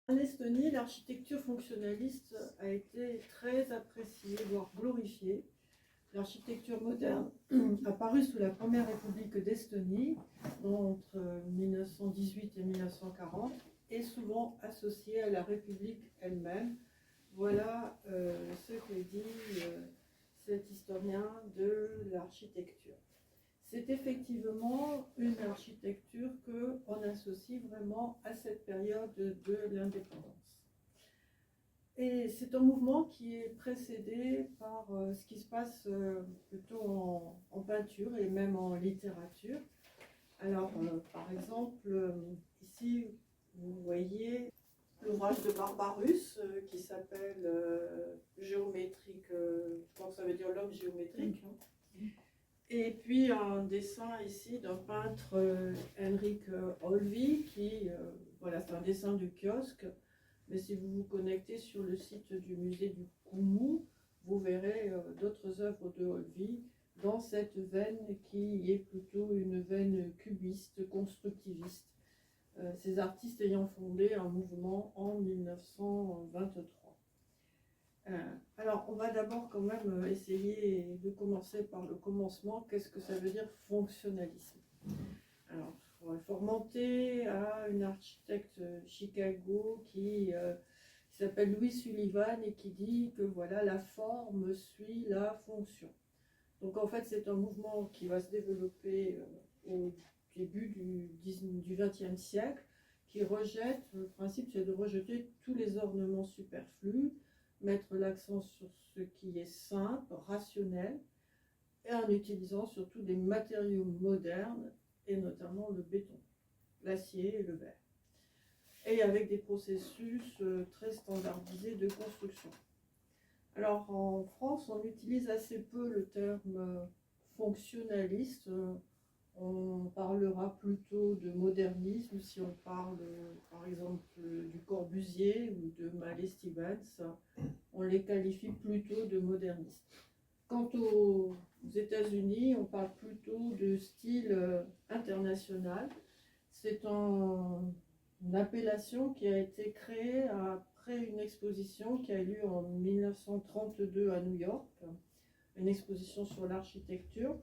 En Estonie, l'architecture fonctionnaliste a été très appréciée, voire glorifiée. L'architecture moderne, apparue sous la Première République d'Estonie, entre 1918 et 1940, est souvent associée à la République elle-même. Voilà ce que dit cet historien de l'architecture. C'est effectivement une architecture qu'on associe vraiment à cette période de l'indépendance. Et c'est un mouvement qui est précédé par ce qui se passe plutôt en peinture et même en littérature. Alors, par exemple, ici, vous voyez l'ouvrage de Barbarus qui s'appelle Géométrique, je pense que ça veut dire l'homme géométrique. Et puis un dessin ici d'un peintre Henrik Olvi, qui, voilà, c'est un dessin du kiosque. Mais si vous vous connectez sur le site du musée du Koumou, vous verrez d'autres œuvres de Olvi dans cette veine qui est plutôt une veine cubiste, constructiviste. Ces artistes ayant fondé un mouvement en 1923. Alors, on va d'abord quand même essayer de commencer par le commencement. Qu'est-ce que ça veut dire fonctionnalisme? Alors, il faut remonter à une architecte Chicago qui s'appelle Louis Sullivan et qui dit que voilà, la forme suit la fonction. Donc en fait, c'est un mouvement qui va se développer au début du XXe siècle, qui rejette, le principe c'est de rejeter tous les ornements superflus, mettre l'accent sur ce qui est simple, rationnel, et en utilisant surtout des matériaux modernes, et notamment le béton, l'acier et le verre. Et avec des processus très standardisés de construction. Alors en France, on utilise assez peu le terme fonctionnaliste. On parlera plutôt de modernisme si on parle par exemple du Corbusier ou de Mallet Stevens. On les qualifie plutôt de modernistes. Quant aux États-Unis, on parle plutôt de style international. C'est une appellation qui a été créée après une exposition qui a eu lieu en 1932 à New York, une exposition sur l'architecture.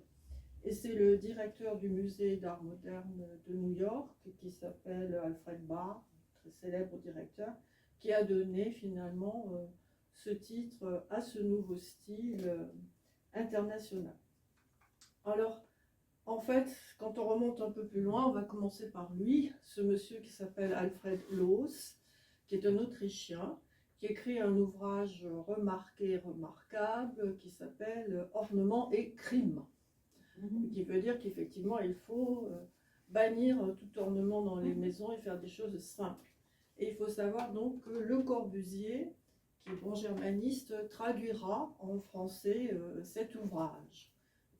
Et c'est le directeur du musée d'art moderne de New York, qui s'appelle Alfred Barr, très célèbre directeur, qui a donné finalement ce titre à ce nouveau style international. Alors, en fait, quand on remonte un peu plus loin, on va commencer par lui, ce monsieur qui s'appelle Alfred Loos, qui est un Autrichien, qui écrit un ouvrage remarqué, remarquable, qui s'appelle Ornement et crime, qui veut dire qu'effectivement, il faut bannir tout ornement dans les maisons et faire des choses simples. Et il faut savoir donc que Le Corbusier, qui est bon germaniste, traduira en français cet ouvrage.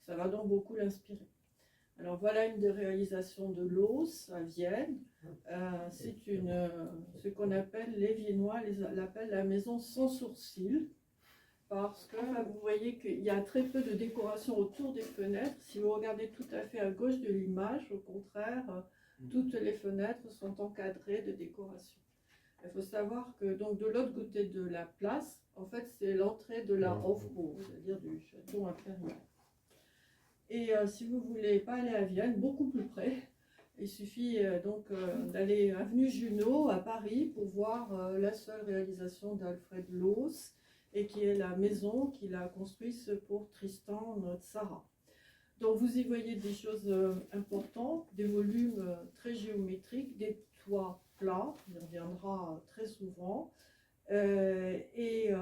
Ça va donc beaucoup l'inspirer. Alors voilà une des réalisations de Loos à Vienne. C'est ce qu'on appelle, les Viennois l'appellent la maison sans sourcils, parce que vous voyez qu'il y a très peu de décoration autour des fenêtres. Si vous regardez tout à fait à gauche de l'image, au contraire, toutes les fenêtres sont encadrées de décoration. Il faut savoir que donc de l'autre côté de la place, en fait, c'est l'entrée de la Hofburg, c'est-à-dire du château impérial. Et si vous ne voulez pas aller à Vienne, beaucoup plus près, il suffit donc d'aller avenue Junot à Paris pour voir la seule réalisation d'Alfred Loos, et qui est la maison qu'il a construite pour Tristan Tzara. Donc vous y voyez des choses importantes, des volumes très géométriques, des toits plats, il reviendra très souvent, et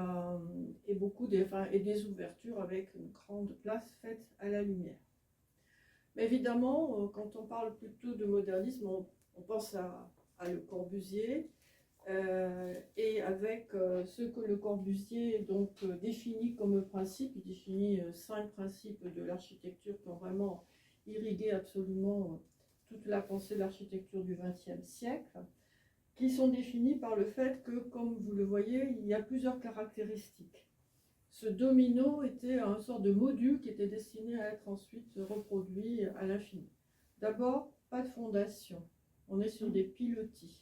des ouvertures avec une grande place faite à la lumière. Mais évidemment, quand on parle plutôt de modernisme, on pense à Le Corbusier, et avec ce que Le Corbusier donc, définit comme principe. Il définit 5 principes de l'architecture qui ont vraiment irrigué absolument toute la pensée de l'architecture du XXe siècle, qui sont définis par le fait que, comme vous le voyez, il y a plusieurs caractéristiques. Ce domino était un sort de module qui était destiné à être ensuite reproduit à l'infini. D'abord, pas de fondation, on est sur des pilotis.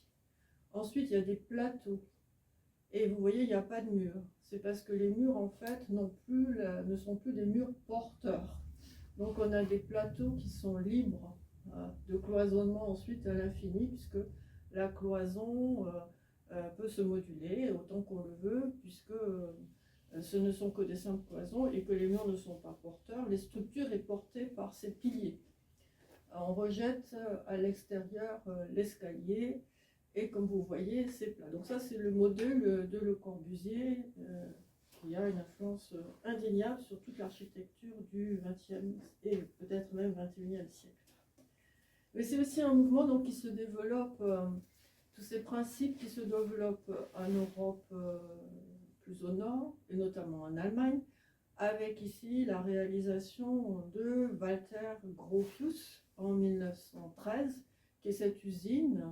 Ensuite, il y a des plateaux. Et vous voyez, il n'y a pas de mur. C'est parce que les murs, en fait, ne sont plus des murs porteurs. Donc, on a des plateaux qui sont libres de cloisonnement ensuite à l'infini, puisque la cloison peut se moduler autant qu'on le veut, puisque ce ne sont que des simples cloisons et que les murs ne sont pas porteurs. Les structures sont portées par ces piliers. On rejette à l'extérieur l'escalier et comme vous voyez, c'est plat. Donc ça, c'est le modèle de Le Corbusier qui a une influence indéniable sur toute l'architecture du XXe et peut-être même XXIe siècle. Mais c'est aussi un mouvement donc, qui se développe, tous ces principes qui se développent en Europe plus au nord, et notamment en Allemagne, avec ici la réalisation de Walter Gropius en 1913, qui est cette usine,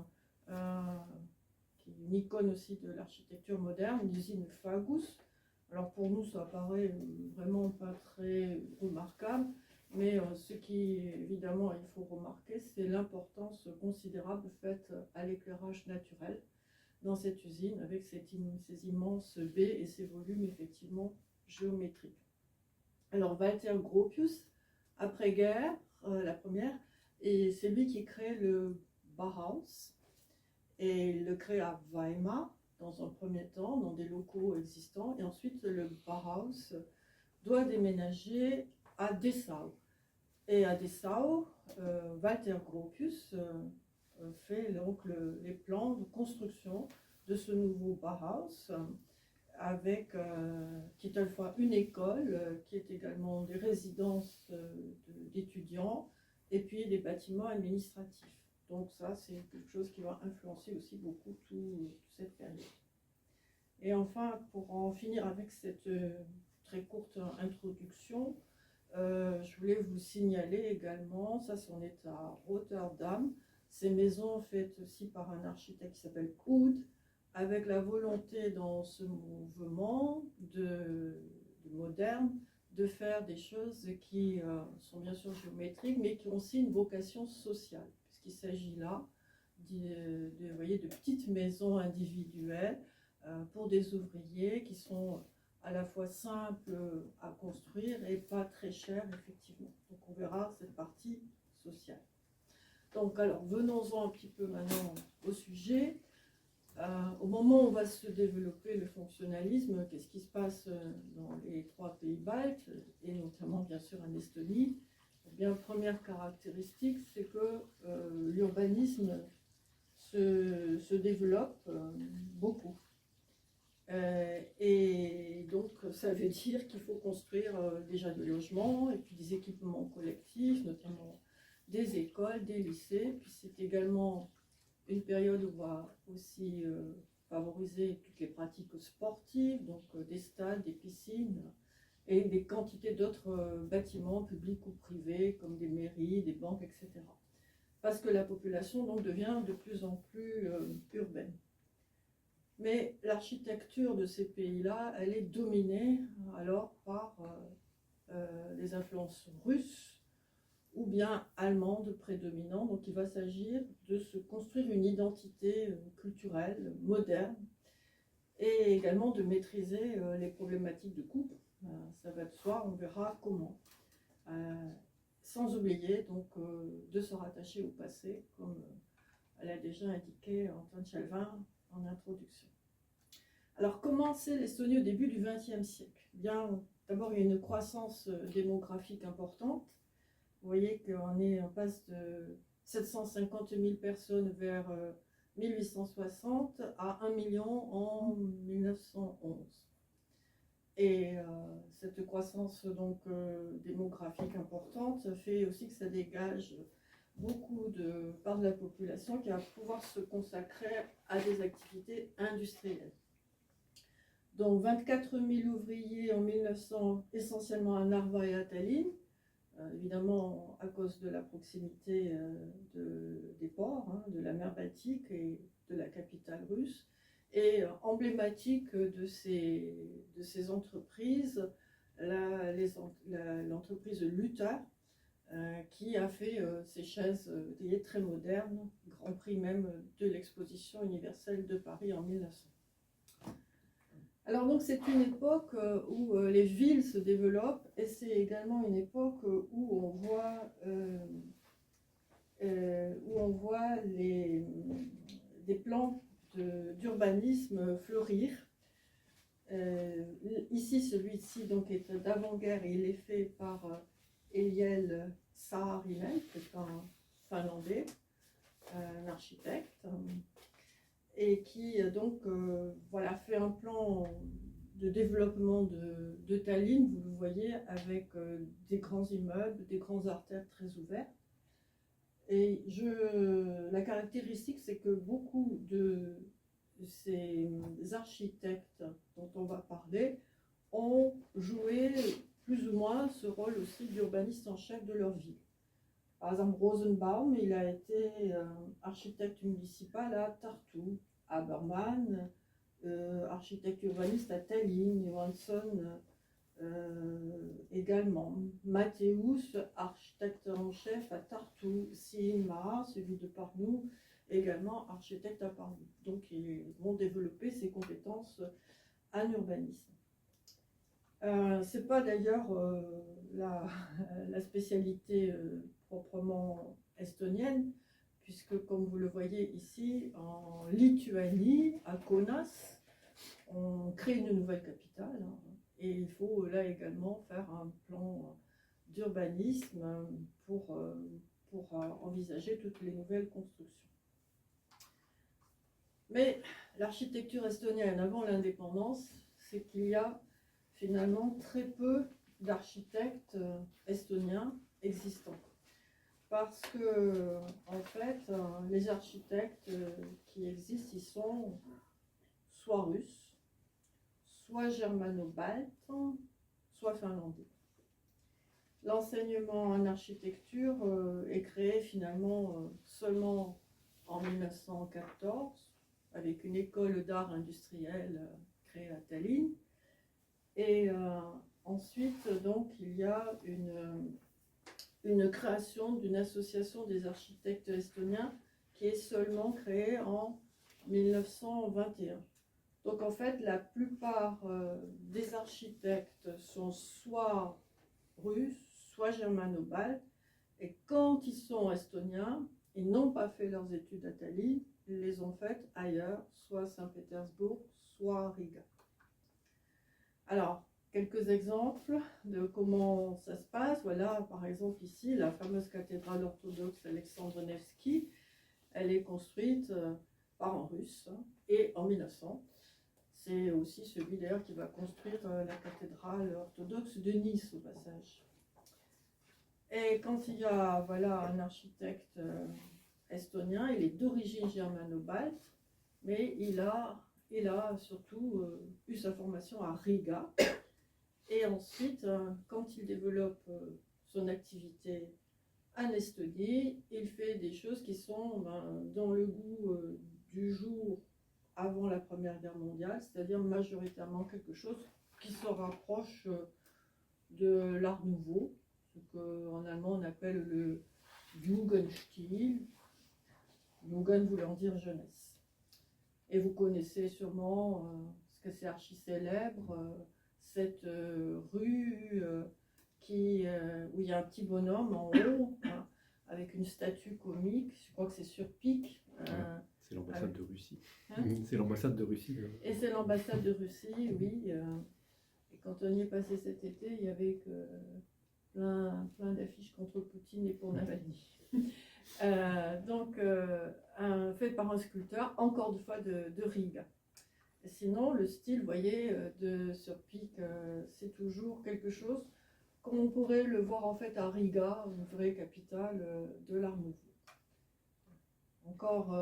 qui est une icône aussi de l'architecture moderne, l'usine Fagus. Alors pour nous, ça paraît vraiment pas très remarquable, mais ce qui, évidemment, il faut remarquer, c'est l'importance considérable faite à l'éclairage naturel dans cette usine, avec ces immenses baies et ces volumes, effectivement, géométriques. Alors Walter Gropius, après-guerre, la première, et c'est lui qui crée le Bauhaus, et il le crée à Weimar, dans un premier temps, dans des locaux existants, et ensuite le Bauhaus doit déménager à Dessau. Et à Dessau, Walter Gropius fait donc les plans de construction de ce nouveau Bauhaus, avec qui est à la fois une école, qui est également des résidences d'étudiants, et puis des bâtiments administratifs. Donc ça, c'est quelque chose qui va influencer aussi beaucoup toute cette période. Et enfin, pour en finir avec cette très courte introduction, je voulais vous signaler également, ça on est à Rotterdam, ces maisons faites aussi par un architecte qui s'appelle Oud, avec la volonté dans ce mouvement de moderne de faire des choses qui sont bien sûr géométriques, mais qui ont aussi une vocation sociale, puisqu'il s'agit là vous voyez, de petites maisons individuelles pour des ouvriers qui sont à la fois simples à construire et pas très chères, effectivement. Donc on verra cette partie sociale. Donc alors, venons-en un petit peu maintenant au sujet. Au moment où on va se développer le fonctionnalisme, qu'est-ce qui se passe dans les 3 pays baltes, et notamment bien sûr en Estonie? Eh bien, première caractéristique, c'est que l'urbanisme se développe beaucoup. Et donc, ça veut dire qu'il faut construire déjà des logements et puis des équipements collectifs, notamment des écoles, des lycées. Puis c'est également une période où on va aussi favoriser toutes les pratiques sportives, donc des stades, des piscines et des quantités d'autres bâtiments publics ou privés comme des mairies, des banques, etc. Parce que la population donc devient de plus en plus urbaine. Mais l'architecture de ces pays-là, elle est dominée alors par les influences russes ou bien allemandes prédominantes. Donc il va s'agir de se construire une identité culturelle moderne et également de maîtriser les problématiques de couple. Ça va de soi, on verra comment. Sans oublier donc de se rattacher au passé, comme elle a déjà indiqué Antoine Chalvin en introduction. Alors, comment c'est l'Estonie au début du XXe siècle? Bien, d'abord, il y a une croissance démographique importante. Vous voyez on passe de 750 000 personnes vers 1860 à 1 million en 1911. Et cette croissance donc, démographique importante fait aussi que ça dégage beaucoup de part de la population qui va pouvoir se consacrer à des activités industrielles. Donc 24 000 ouvriers en 1900, essentiellement à Narva et à Tallinn, évidemment à cause de la proximité des ports, de la mer Baltique et de la capitale russe. Et emblématique de ces entreprises, l'entreprise Luther, qui a fait ces chaises très modernes, Grand Prix même de l'exposition universelle de Paris en 1900. Alors donc c'est une époque où les villes se développent et c'est également une époque où on voit des plans d'urbanisme fleurir. Ici, celui-ci donc est d'avant-guerre et il est fait par Eliel Saarinen, qui est un Finlandais, un architecte, et qui donc voilà, fait un plan de développement de Tallinn, vous le voyez, avec des grands immeubles, des grandes artères très ouvertes. Et la caractéristique, c'est que beaucoup de ces architectes dont on va parler ont joué plus ou moins ce rôle aussi d'urbaniste en chef de leur ville. Par exemple, Rosenbaum, il a été architecte municipal à Tartu, Haberman, architecte urbaniste à Tallinn, Johansson également. Matthäus, architecte en chef à Tartu, Siinmaa, celui de Pärnu, également architecte à Pärnu. Donc ils vont développer ces compétences en urbanisme. C'est pas d'ailleurs la spécialité proprement estonienne, puisque comme vous le voyez ici, en Lituanie, à Kaunas, on crée une nouvelle capitale, hein, et il faut là également faire un plan d'urbanisme pour envisager toutes les nouvelles constructions. Mais l'architecture estonienne avant l'indépendance, c'est qu'il y a finalement très peu d'architectes estoniens existants. Parce que, en fait, les architectes qui existent, ils sont soit russes, soit germano-baltes, soit finlandais. L'enseignement en architecture est créé finalement seulement en 1914, avec une école d'art industriel créée à Tallinn. Et ensuite, donc, il y a une création d'une association des architectes estoniens qui est seulement créée en 1921. Donc en fait, la plupart des architectes sont soit russes, soit germano-baltes, et quand ils sont estoniens, ils n'ont pas fait leurs études à Tallinn, ils les ont faites ailleurs, soit à Saint-Pétersbourg, soit à Riga. Alors, quelques exemples de comment ça se passe. Voilà, par exemple ici, la fameuse cathédrale orthodoxe Alexandre Nevski, elle est construite par un russe et en 1900. C'est aussi celui d'ailleurs qui va construire la cathédrale orthodoxe de Nice au passage. Et quand il y a voilà, un architecte estonien, il est d'origine germano-balte, mais il a surtout eu sa formation à Riga. Et ensuite, quand il développe son activité en Estonie, il fait des choses qui sont dans le goût du jour avant la Première Guerre mondiale, c'est-à-dire majoritairement quelque chose qui se rapproche de l'art nouveau, ce qu'en allemand on appelle le Jugendstil, Jugend voulant dire jeunesse. Et vous connaissez sûrement, parce que c'est archi célèbre, cette rue où il y a un petit bonhomme en haut, hein, avec une statue comique, je crois que c'est sur Pic. C'est l'ambassade de Russie. Hein, c'est l'ambassade de Russie. Et c'est l'ambassade de Russie, oui. Et quand on y est passé cet été, il y avait que plein d'affiches contre Poutine et pour Navalny. Donc, fait par un sculpteur, encore une fois de Riga. Et sinon, le style, vous voyez, sur Pic, c'est toujours quelque chose comme on pourrait le voir en fait à Riga, une vraie capitale de l'art nouveau. Encore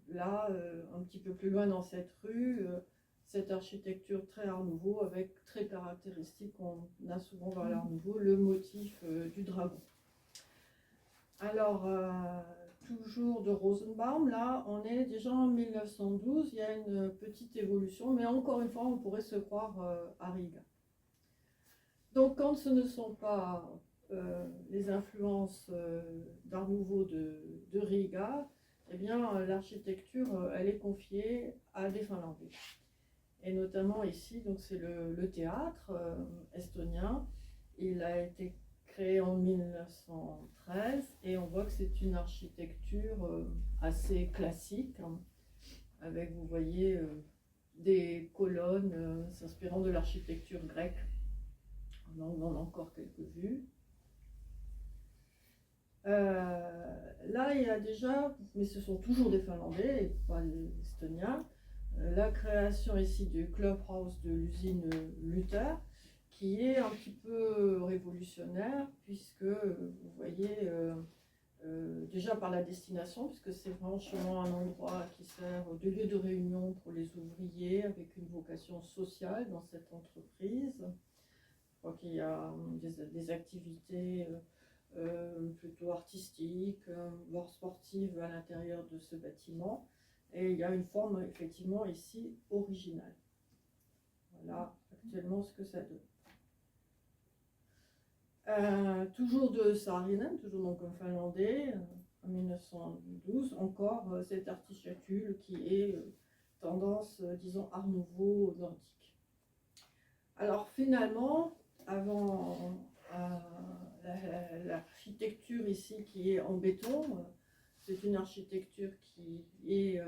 là, un petit peu plus loin dans cette rue, cette architecture très art nouveau avec très caractéristique, on a souvent vers l'art nouveau, le motif du dragon. Alors, toujours de Rosenbaum, là, on est déjà en 1912, il y a une petite évolution, mais encore une fois, on pourrait se croire à Riga. Donc, quand ce ne sont pas les influences d'Art Nouveau de Riga, eh bien, l'architecture, elle est confiée à des Finlandais. Et notamment ici, donc c'est le théâtre estonien. Il a été créé en 1913 et on voit que c'est une architecture assez classique, hein, avec, vous voyez, des colonnes s'inspirant de l'architecture grecque. On en a encore quelques vues. Là, il y a déjà, mais ce sont toujours des Finlandais et pas des Estoniens, la création ici du clubhouse de l'usine Luther, qui est un petit peu révolutionnaire, puisque vous voyez, déjà par la destination, puisque c'est franchement un endroit qui sert de lieu de réunion pour les ouvriers, avec une vocation sociale dans cette entreprise. Je crois qu'il y a des activités plutôt artistiques, voire sportives à l'intérieur de ce bâtiment. Et il y a une forme effectivement ici originale. Voilà actuellement ce que ça donne. Toujours de Saarinen, toujours donc en finlandais, en 1912, encore cette architecture qui est tendance, disons, Art Nouveau nordique. Alors finalement, avant l'architecture ici qui est en béton, c'est une architecture qui est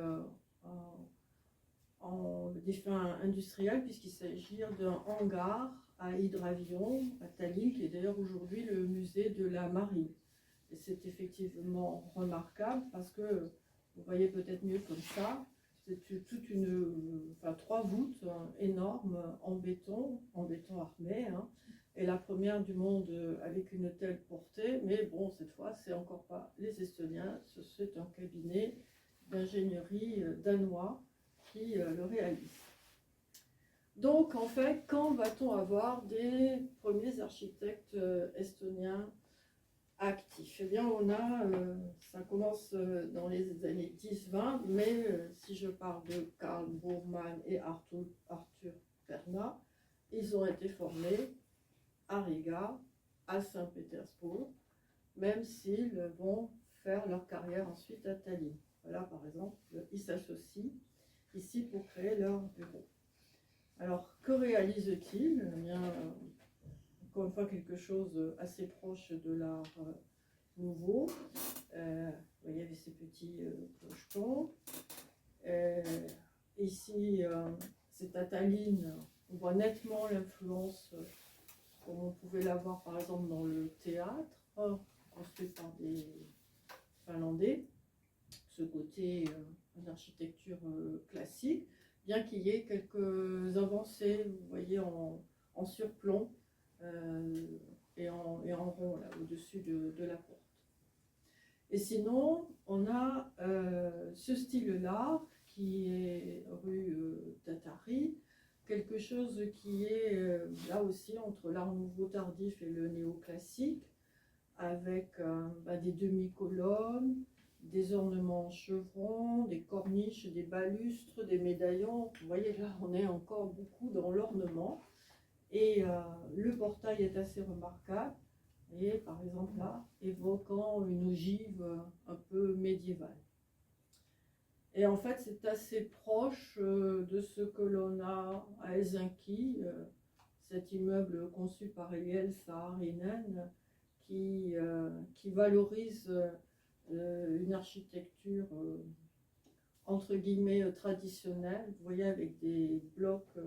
en des fins industrielles, puisqu'il s'agit d'un hangar à hydravion à Tallinn, qui est d'ailleurs aujourd'hui le musée de la marine. Et c'est effectivement remarquable parce que vous voyez peut-être mieux comme ça, c'est toute trois voûtes énormes en béton armé, hein, et la première du monde avec une telle portée, mais bon, cette fois, c'est encore pas les Estoniens, c'est un cabinet d'ingénierie danois qui le réalise. Donc, en fait, quand va-t-on avoir des premiers architectes estoniens actifs? Eh bien, ça commence dans les années 10-20, mais si je parle de Karl Burman et Arthur Perna, ils ont été formés à Riga, à Saint-Pétersbourg, même s'ils vont faire leur carrière ensuite à Tallinn. Voilà, par exemple, ils s'associent ici pour créer leur bureau. Alors, que réalisent-ils? Eh bien, encore une fois, quelque chose assez proche de l'art nouveau. Vous voyez, avec ces petits clochetons. Ici, c'est à Tallinn. On voit nettement l'influence, comme on pouvait l'avoir par exemple dans le théâtre, construit par des Finlandais. Ce côté d'architecture classique, bien qu'il y ait quelques avancées, vous voyez, en surplomb et en rond, là, au-dessus de la porte. Et sinon, on a ce style-là, qui est rue Tatari, quelque chose qui est là aussi entre l'art nouveau tardif et le néoclassique, avec des demi-colonnes, des ornements en chevron, des corniches, des balustres, des médaillons. Vous voyez, là, on est encore beaucoup dans l'ornement. Et le portail est assez remarquable. Et par exemple là, évoquant une ogive un peu médiévale. Et en fait, c'est assez proche de ce que l'on a à Helsinki, cet immeuble conçu par Eliel Saarinen, qui valorise une architecture entre guillemets traditionnelle, vous voyez, avec des blocs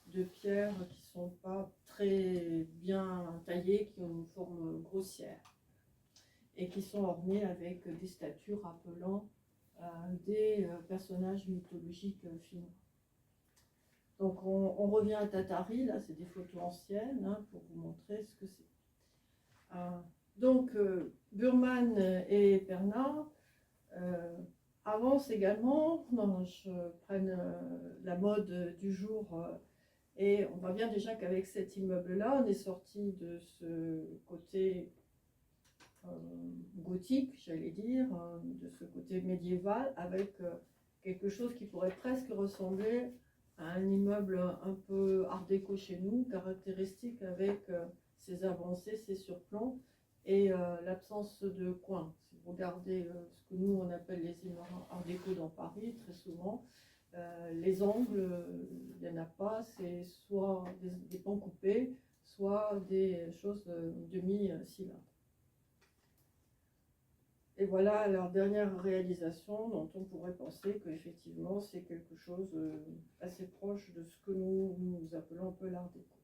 de pierre qui ne sont pas très bien taillés, qui ont une forme grossière et qui sont ornés avec des statues rappelant des personnages mythologiques finnois. Donc on revient à Tatari, là c'est des photos anciennes hein, pour vous montrer ce que c'est. Donc Burman et Perna avancent également, je prenne la mode du jour, et on voit bien déjà qu'avec cet immeuble-là, on est sorti de ce côté gothique, j'allais dire, de ce côté médiéval, avec quelque chose qui pourrait presque ressembler à un immeuble un peu art déco chez nous, caractéristique avec ces avancées, ces surplombs et l'absence de coins. Si vous regardez ce que nous on appelle les immeubles art déco dans Paris, très souvent, les angles, il n'y en a pas, c'est soit des pans coupés, soit des choses demi-cylindres. Et voilà leur dernière réalisation dont on pourrait penser qu'effectivement c'est quelque chose assez proche de ce que nous appelons un peu l'art déco.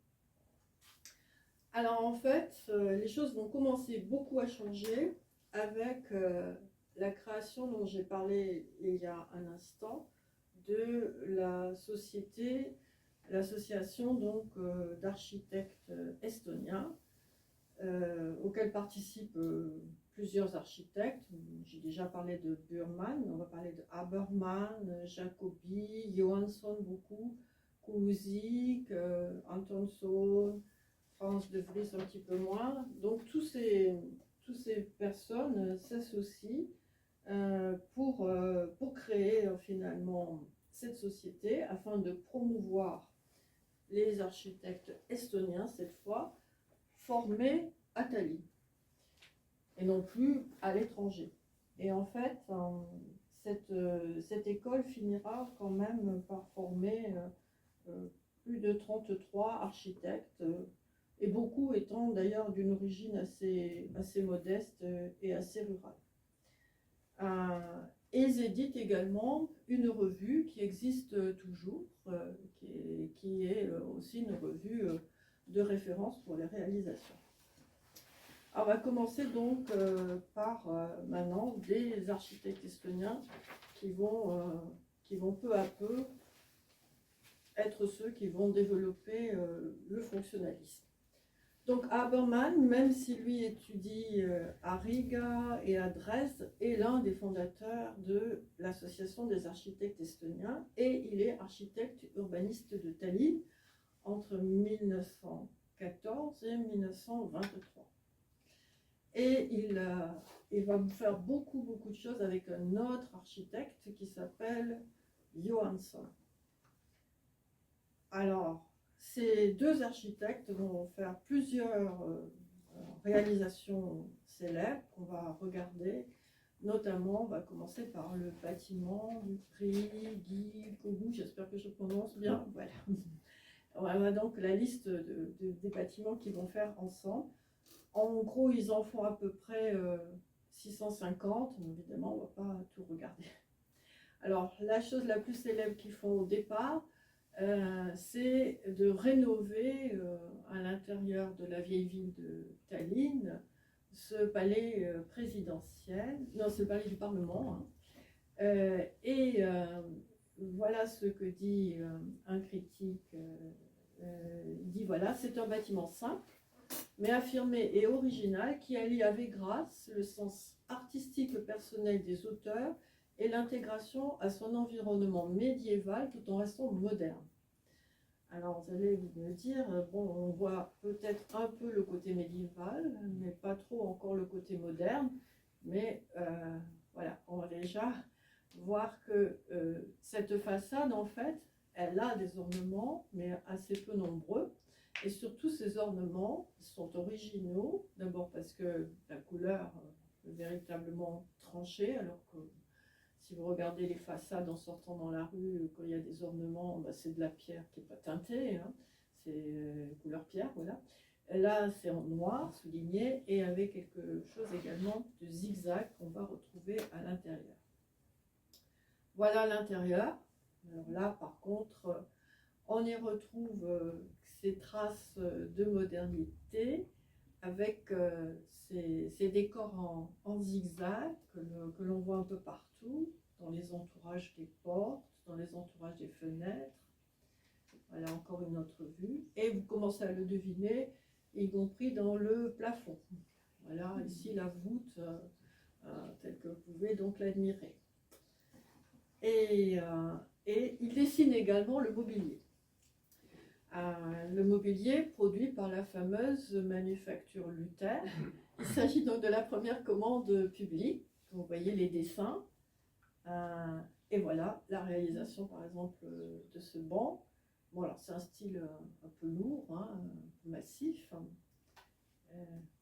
Alors en fait, les choses vont commencer beaucoup à changer avec la création dont j'ai parlé il y a un instant de la société, l'association donc d'architectes estoniens auquel participent plusieurs architectes. J'ai déjà parlé de Burman, on va parler de Haberman, Jacobi, Johansson beaucoup, Kuusik, Antonsson, Frans de Vries un petit peu moins. Donc toutes ces personnes s'associent pour créer finalement cette société afin de promouvoir les architectes estoniens cette fois formés à Tallinn et non plus à l'étranger. Et en fait, cette école finira quand même par former plus de 33 architectes, et beaucoup étant d'ailleurs d'une origine assez modeste et assez rurale. Et ils éditent également une revue qui existe toujours, qui est aussi une revue de référence pour les réalisations. Alors, on va commencer donc par maintenant des architectes estoniens qui vont peu à peu être ceux qui vont développer le fonctionnalisme. Donc Haberman, même si lui étudie à Riga et à Dresde, est l'un des fondateurs de l'Association des architectes estoniens et il est architecte urbaniste de Tallinn entre 1914 et 1923. Et il va faire beaucoup de choses avec un autre architecte qui s'appelle Johansson. Alors, ces deux architectes vont faire plusieurs réalisations célèbres qu'on va regarder. Notamment, on va commencer par le bâtiment du prix Guy Kogu, j'espère que je prononce bien. Voilà. On a donc la liste des bâtiments qu'ils vont faire ensemble. En gros, ils en font à peu près 650, mais évidemment, on ne va pas tout regarder. Alors, la chose la plus célèbre qu'ils font au départ, c'est de rénover à l'intérieur de la vieille ville de Tallinn ce palais présidentiel, non, c'est le palais du Parlement, hein. Voilà ce que dit un critique, il dit voilà, c'est un bâtiment simple, mais affirmé et original qui allie avec grâce le sens artistique personnel des auteurs et l'intégration à son environnement médiéval tout en restant moderne. Alors vous allez me dire, bon, on voit peut-être un peu le côté médiéval, mais pas trop encore le côté moderne, mais voilà, on va déjà voir que cette façade, en fait, elle a des ornements, mais assez peu nombreux, et surtout ces ornements sont originaux, d'abord parce que la couleur est véritablement tranchée, alors que si vous regardez les façades en sortant dans la rue, quand il y a des ornements, c'est de la pierre qui n'est pas teintée, hein. C'est couleur pierre, voilà. Là, c'est en noir, souligné, et avec quelque chose également de zigzag qu'on va retrouver à l'intérieur. Voilà l'intérieur. Alors là, par contre, on y retrouve ces traces de modernité avec ces décors en zigzag que l'on voit un peu partout, dans les entourages des portes, dans les entourages des fenêtres. Voilà encore une autre vue. Et vous commencez à le deviner, y compris dans le plafond. Voilà, ici la voûte telle que vous pouvez donc l'admirer. Et il dessine également le mobilier. Le mobilier produit par la fameuse manufacture Luther. Il s'agit donc de la première commande publique. Vous voyez les dessins. Et voilà la réalisation par exemple de ce banc. Bon, alors c'est un style un peu lourd, hein, un peu massif.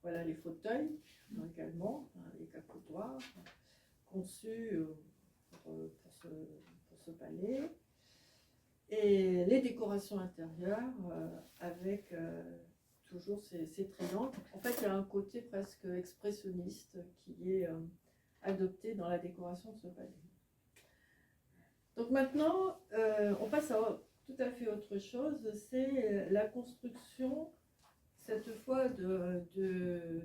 Voilà les fauteuils également, hein, les capotoirs conçus pour ce palais. Et les décorations intérieures avec toujours ces triangles. En fait, il y a un côté presque expressionniste qui est adopté dans la décoration de ce palais. Donc maintenant, on passe à tout à fait autre chose, c'est la construction, cette fois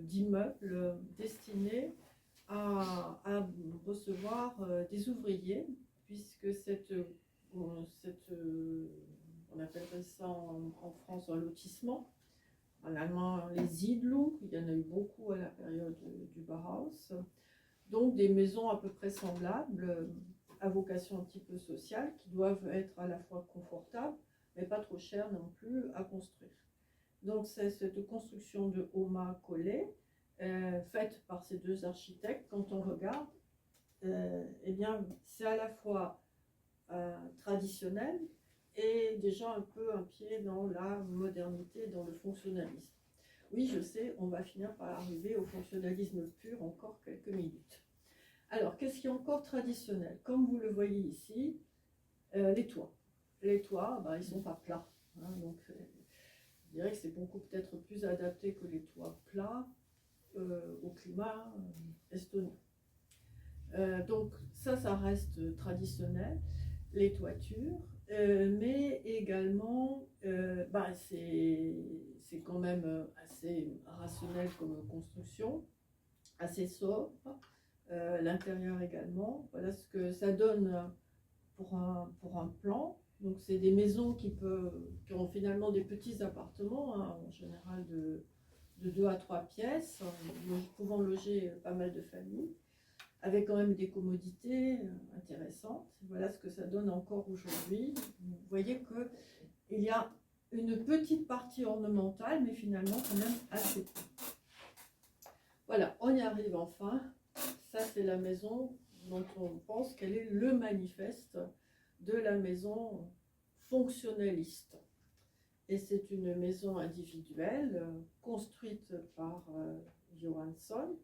d'immeubles destinés à recevoir des ouvriers, puisque on appellerait ça en France un lotissement, en allemand les Siedlung, il y en a eu beaucoup à la période du Bauhaus, donc des maisons à peu près semblables, à vocation un petit peu sociale, qui doivent être à la fois confortables, mais pas trop chères non plus à construire. Donc c'est cette construction de Oma Collet, faite par ces deux architectes. Quand on regarde, eh bien, c'est à la fois traditionnel et déjà un peu un pied dans la modernité, dans le fonctionnalisme. Oui, je sais, on va finir par arriver au fonctionnalisme pur encore quelques minutes. Alors, qu'est-ce qui est encore traditionnel? Comme vous le voyez ici, les toits. Les toits, ils ne sont pas plats. Hein, donc, je dirais que c'est beaucoup peut-être plus adapté que les toits plats au climat estonien. Donc, ça reste traditionnel, les toitures, mais également, c'est quand même assez rationnel comme construction, assez sobre. L'intérieur également. Voilà ce que ça donne pour un plan. Donc c'est des maisons qui ont finalement des petits appartements, hein, en général de 2 à 3 pièces, pouvant loger pas mal de familles, avec quand même des commodités intéressantes. Voilà ce que ça donne encore aujourd'hui. Vous voyez qu'il y a une petite partie ornementale, mais finalement quand même assez peu. Voilà, on y arrive enfin. Ça, c'est la maison dont on pense qu'elle est le manifeste de la maison fonctionnaliste. Et c'est une maison individuelle construite par Johansson.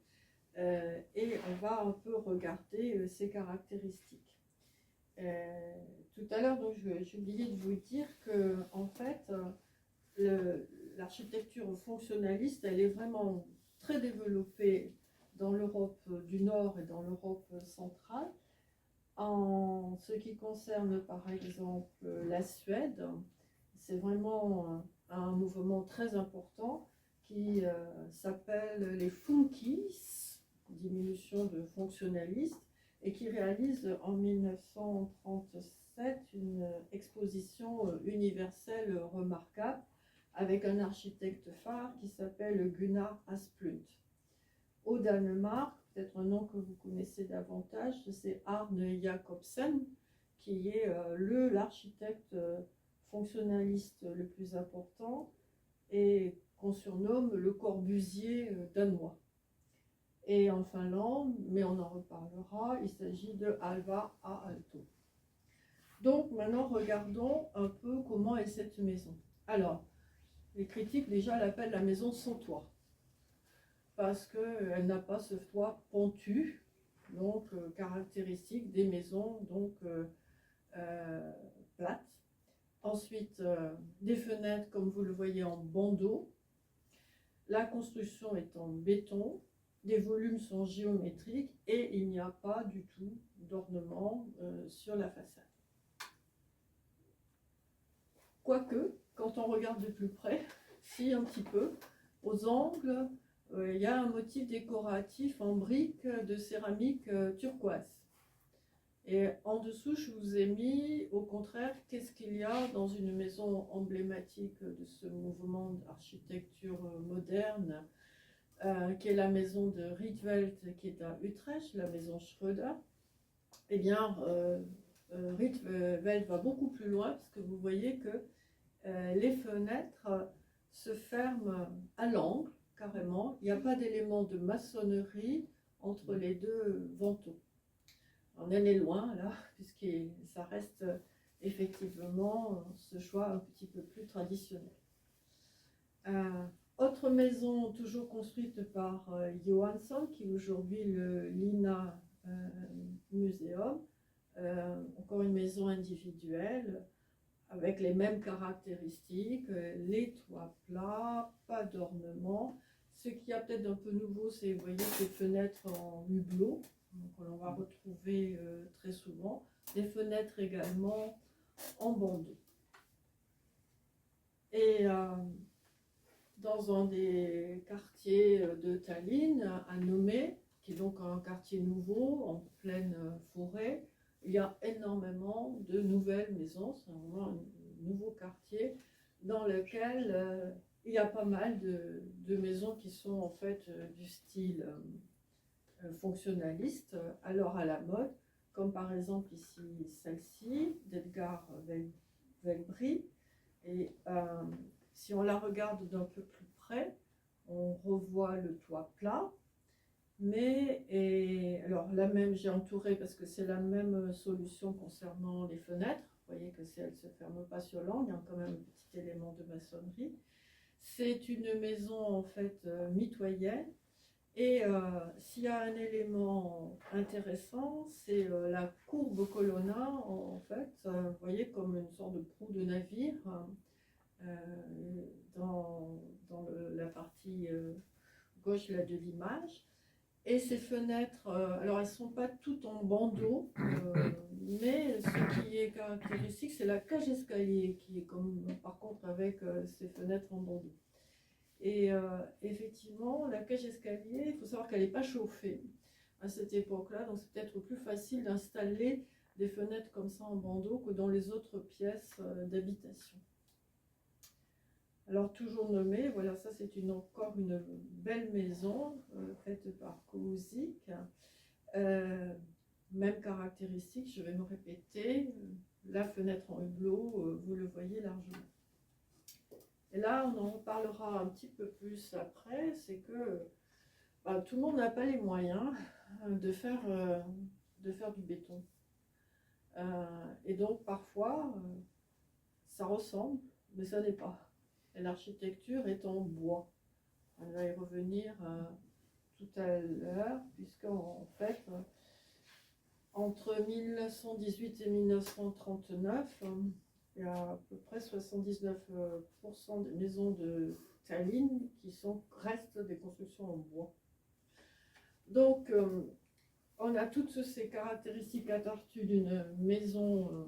Et on va un peu regarder ses caractéristiques. Tout à l'heure, j'ai oublié de vous dire que, en fait, l'architecture fonctionnaliste, elle est vraiment très développée dans l'Europe du Nord et dans l'Europe centrale. En ce qui concerne par exemple la Suède, c'est vraiment un mouvement très important qui s'appelle les Funkis, diminution de fonctionnalistes, et qui réalise en 1937 une exposition universelle remarquable avec un architecte phare qui s'appelle Gunnar Asplund. Au Danemark, peut-être un nom que vous connaissez davantage, c'est Arne Jacobsen, qui est l'architecte fonctionnaliste le plus important et qu'on surnomme le Corbusier danois. Et en Finlande, mais on en reparlera, il s'agit de Alvar Aalto. Donc maintenant, regardons un peu comment est cette maison. Alors, les critiques déjà l'appellent la maison sans toit, parce qu'elle n'a pas ce toit pentu, donc caractéristique des maisons donc plates. Ensuite, des fenêtres, comme vous le voyez, en bandeau. La construction est en béton, les volumes sont géométriques et il n'y a pas du tout d'ornement sur la façade. Quoique, quand on regarde de plus près, si un petit peu, aux angles, il y a un motif décoratif en briques de céramique turquoise. Et en dessous, je vous ai mis, au contraire, qu'est-ce qu'il y a dans une maison emblématique de ce mouvement d'architecture moderne, qui est la maison de Rietveld, qui est à Utrecht, la maison Schröder. Eh bien, Rietveld va beaucoup plus loin, parce que vous voyez que les fenêtres se ferment à l'angle, carrément. Il n'y a pas d'élément de maçonnerie entre les deux vantaux. On en est loin là, puisque ça reste effectivement ce choix un petit peu plus traditionnel. Autre maison toujours construite par Johansson, qui est aujourd'hui le Lina Museum. Encore une maison individuelle avec les mêmes caractéristiques, les toits plats, pas d'ornement. Ce qui a peut-être un peu nouveau, c'est, vous voyez, ces fenêtres en hublot, que l'on va retrouver très souvent. Des fenêtres également en bandeau. Et dans un des quartiers de Tallinn, à Nome, qui est donc un quartier nouveau, en pleine forêt, il y a énormément de nouvelles maisons. C'est vraiment un nouveau quartier dans lequel il y a pas mal de maisons qui sont en fait du style fonctionnaliste, alors à la mode, comme par exemple ici celle-ci, d'Edgar Velbry. Et si on la regarde d'un peu plus près, on revoit le toit plat. Alors la même, j'ai entouré parce que c'est la même solution concernant les fenêtres. Vous voyez que elles ne se ferment pas sur l'angle, il y a quand même un petit élément de maçonnerie. C'est une maison en fait mitoyenne. Et s'il y a un élément intéressant, c'est la courbe colonna, en fait, vous voyez, comme une sorte de proue de navire dans la partie gauche là, de l'image. Et ces fenêtres, alors elles ne sont pas toutes en bandeau, mais ce qui est caractéristique, c'est la cage escalier qui est comme par contre avec ces fenêtres en bandeau. Et effectivement, la cage escalier, il faut savoir qu'elle n'est pas chauffée à cette époque-là, donc c'est peut-être plus facile d'installer des fenêtres comme ça en bandeau que dans les autres pièces d'habitation. Alors toujours nommée, voilà, ça c'est encore une belle maison faite par Kousik. Même caractéristique, je vais me répéter, la fenêtre en hublot, vous le voyez largement. Et là, on en reparlera un petit peu plus après, c'est que tout le monde n'a pas les moyens de faire du béton. Et donc parfois, ça ressemble, mais ça n'est pas. Et l'architecture est en bois. On va y revenir tout à l'heure, puisqu'en fait, entre 1918 et 1939, il y a à peu près 79% des maisons de Tallinn qui restent des constructions en bois. Donc, on a toutes ces caractéristiques attendues d'une maison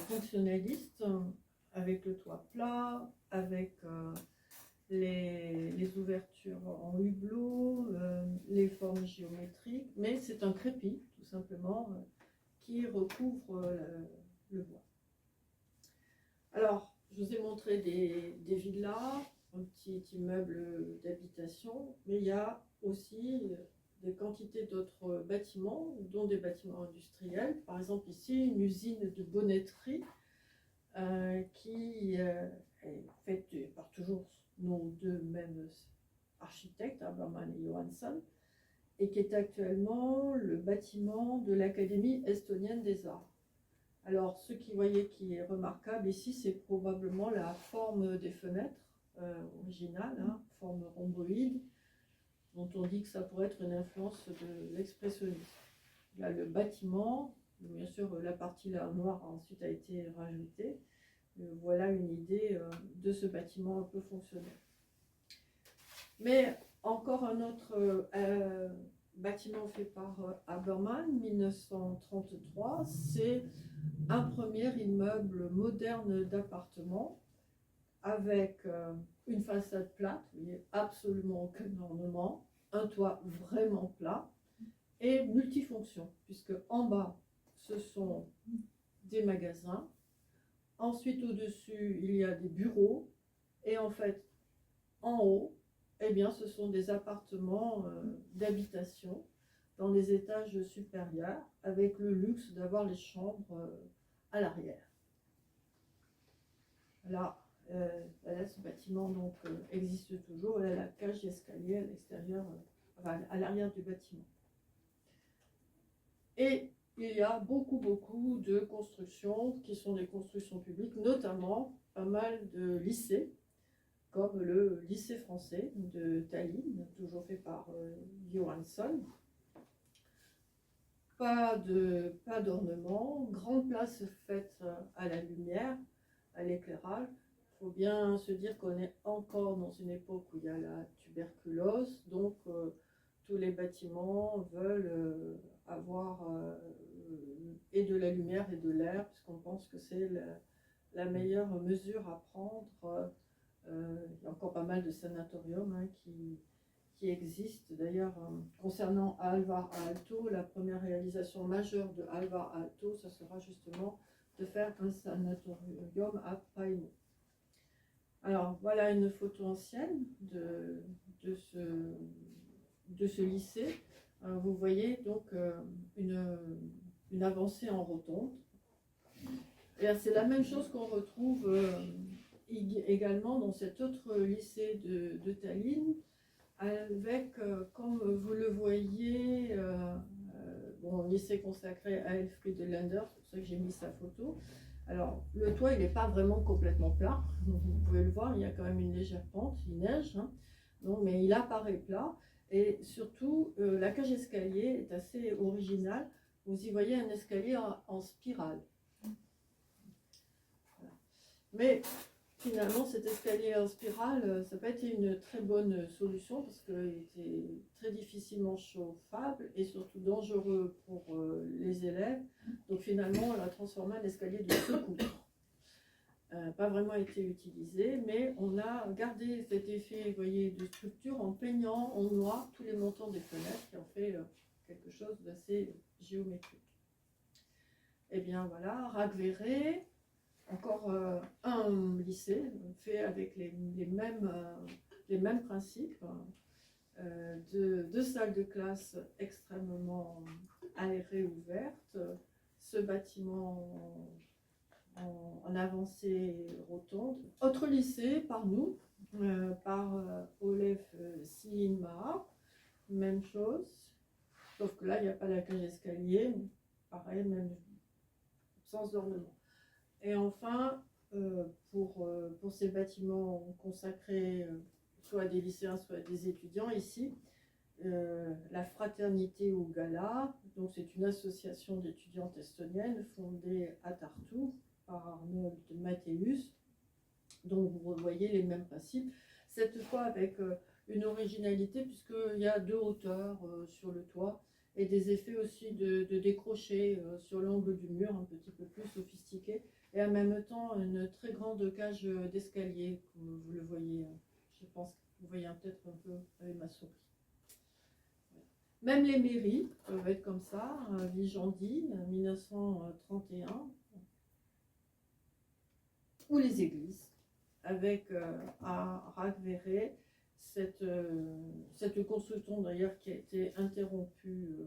fonctionnaliste, avec le toit plat, avec les ouvertures en hublot, les formes géométriques, mais c'est un crépi, tout simplement, qui recouvre le bois. Alors, je vous ai montré des villas, un petit immeuble d'habitation, mais il y a aussi des quantités d'autres bâtiments, dont des bâtiments industriels. Par exemple, ici, une usine de bonneterie qui est faite par toujours nos deux mêmes architectes, Haberman et Johansson, et qui est actuellement le bâtiment de l'Académie estonienne des arts. Alors, ce qui voyez qui est remarquable ici, c'est probablement la forme des fenêtres originale, forme rhomboïde, dont on dit que ça pourrait être une influence de l'expressionnisme. Là, le bâtiment, bien sûr, la partie là noire ensuite a été rajoutée. Voilà une idée de ce bâtiment un peu fonctionnel. Mais encore un autre bâtiment fait par Haberman, 1933, c'est un premier immeuble moderne d'appartement avec une façade plate, vous voyez, absolument aucun ornement, un toit vraiment plat et multifonction, puisque en bas, ce sont des magasins. Ensuite, au-dessus, il y a des bureaux. Et en fait, en haut, eh bien, ce sont des appartements d'habitation dans les étages supérieurs, avec le luxe d'avoir les chambres à l'arrière. Là, ce bâtiment donc, existe toujours. Là, la cage d'escalier à l'extérieur, à l'arrière du bâtiment. Et il y a beaucoup de constructions qui sont des constructions publiques, notamment pas mal de lycées, comme le lycée français de Tallinn, toujours fait par Johansson. Pas d'ornement, grande place faite à la lumière, à l'éclairage. Il faut bien se dire qu'on est encore dans une époque où il y a la tuberculose, donc tous les bâtiments veulent avoir et de la lumière et de l'air, puisqu'on pense que c'est la meilleure mesure à prendre. Il y a encore pas mal de sanatoriums qui existent. D'ailleurs, concernant Alvar Aalto, la première réalisation majeure de Alvar Aalto, ça sera justement de faire un sanatorium à Paimo. Alors, voilà une photo ancienne de ce lycée. Vous voyez donc une avancée en rotonde. Et c'est la même chose qu'on retrouve également dans cet autre lycée de Tallinn, avec, comme vous le voyez, lycée consacré à Elfriede Lander, c'est pour ça que j'ai mis sa photo. Alors, le toit, il n'est pas vraiment complètement plat, donc vous pouvez le voir, il y a quand même une légère pente, il neige, hein, donc, mais il apparaît plat. Et surtout, la cage escalier est assez originale. Vous y voyez un escalier en spirale. Voilà. Mais finalement, cet escalier en spirale, ça n'a pas été une très bonne solution parce qu'il était très difficilement chauffable et surtout dangereux pour les élèves. Donc finalement, on l'a transformé en escalier de secours. Pas vraiment été utilisé, mais on a gardé cet effet, vous voyez, de structure en peignant en noir tous les montants des fenêtres qui en fait quelque chose d'assez géométrique. Et bien voilà, Ragvere, encore un lycée fait avec les mêmes principes, deux salles de classe extrêmement aérées, ouvertes, ce bâtiment en avancée rotonde. Autre lycée par nous, par Olev Siinmaa, même chose, sauf que là il n'y a pas la cage d'escalier, pareil, même sans ornement. Et enfin, pour ces bâtiments consacrés soit à des lycéens, soit à des étudiants, ici, la Fraternité Ugala, donc c'est une association d'étudiantes estoniennes fondée à Tartu par Arnold Mathéus. Donc vous voyez les mêmes principes, cette fois avec une originalité puisqu'il y a deux hauteurs sur le toit et des effets aussi de décrocher sur l'angle du mur, un petit peu plus sophistiqué, et en même temps une très grande cage d'escalier, comme vous le voyez, je pense que vous voyez peut-être un peu avec ma souris. Même les mairies peuvent être comme ça, Vigendi, 1931, ou les églises, avec à Ragvere, cette construction d'ailleurs qui a été interrompue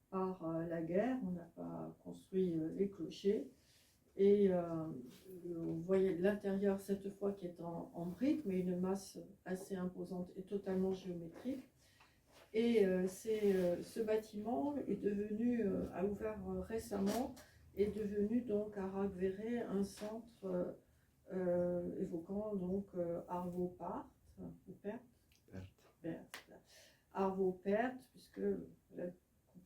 par la guerre. On n'a pas construit les clochers. Et vous voyez l'intérieur cette fois qui est en briques, mais une masse assez imposante et totalement géométrique. Et ce bâtiment est devenu, a ouvert récemment, est devenu donc à Ragvere un centre évoquant donc Arvo Pärt, Arvo Pärt, puisque le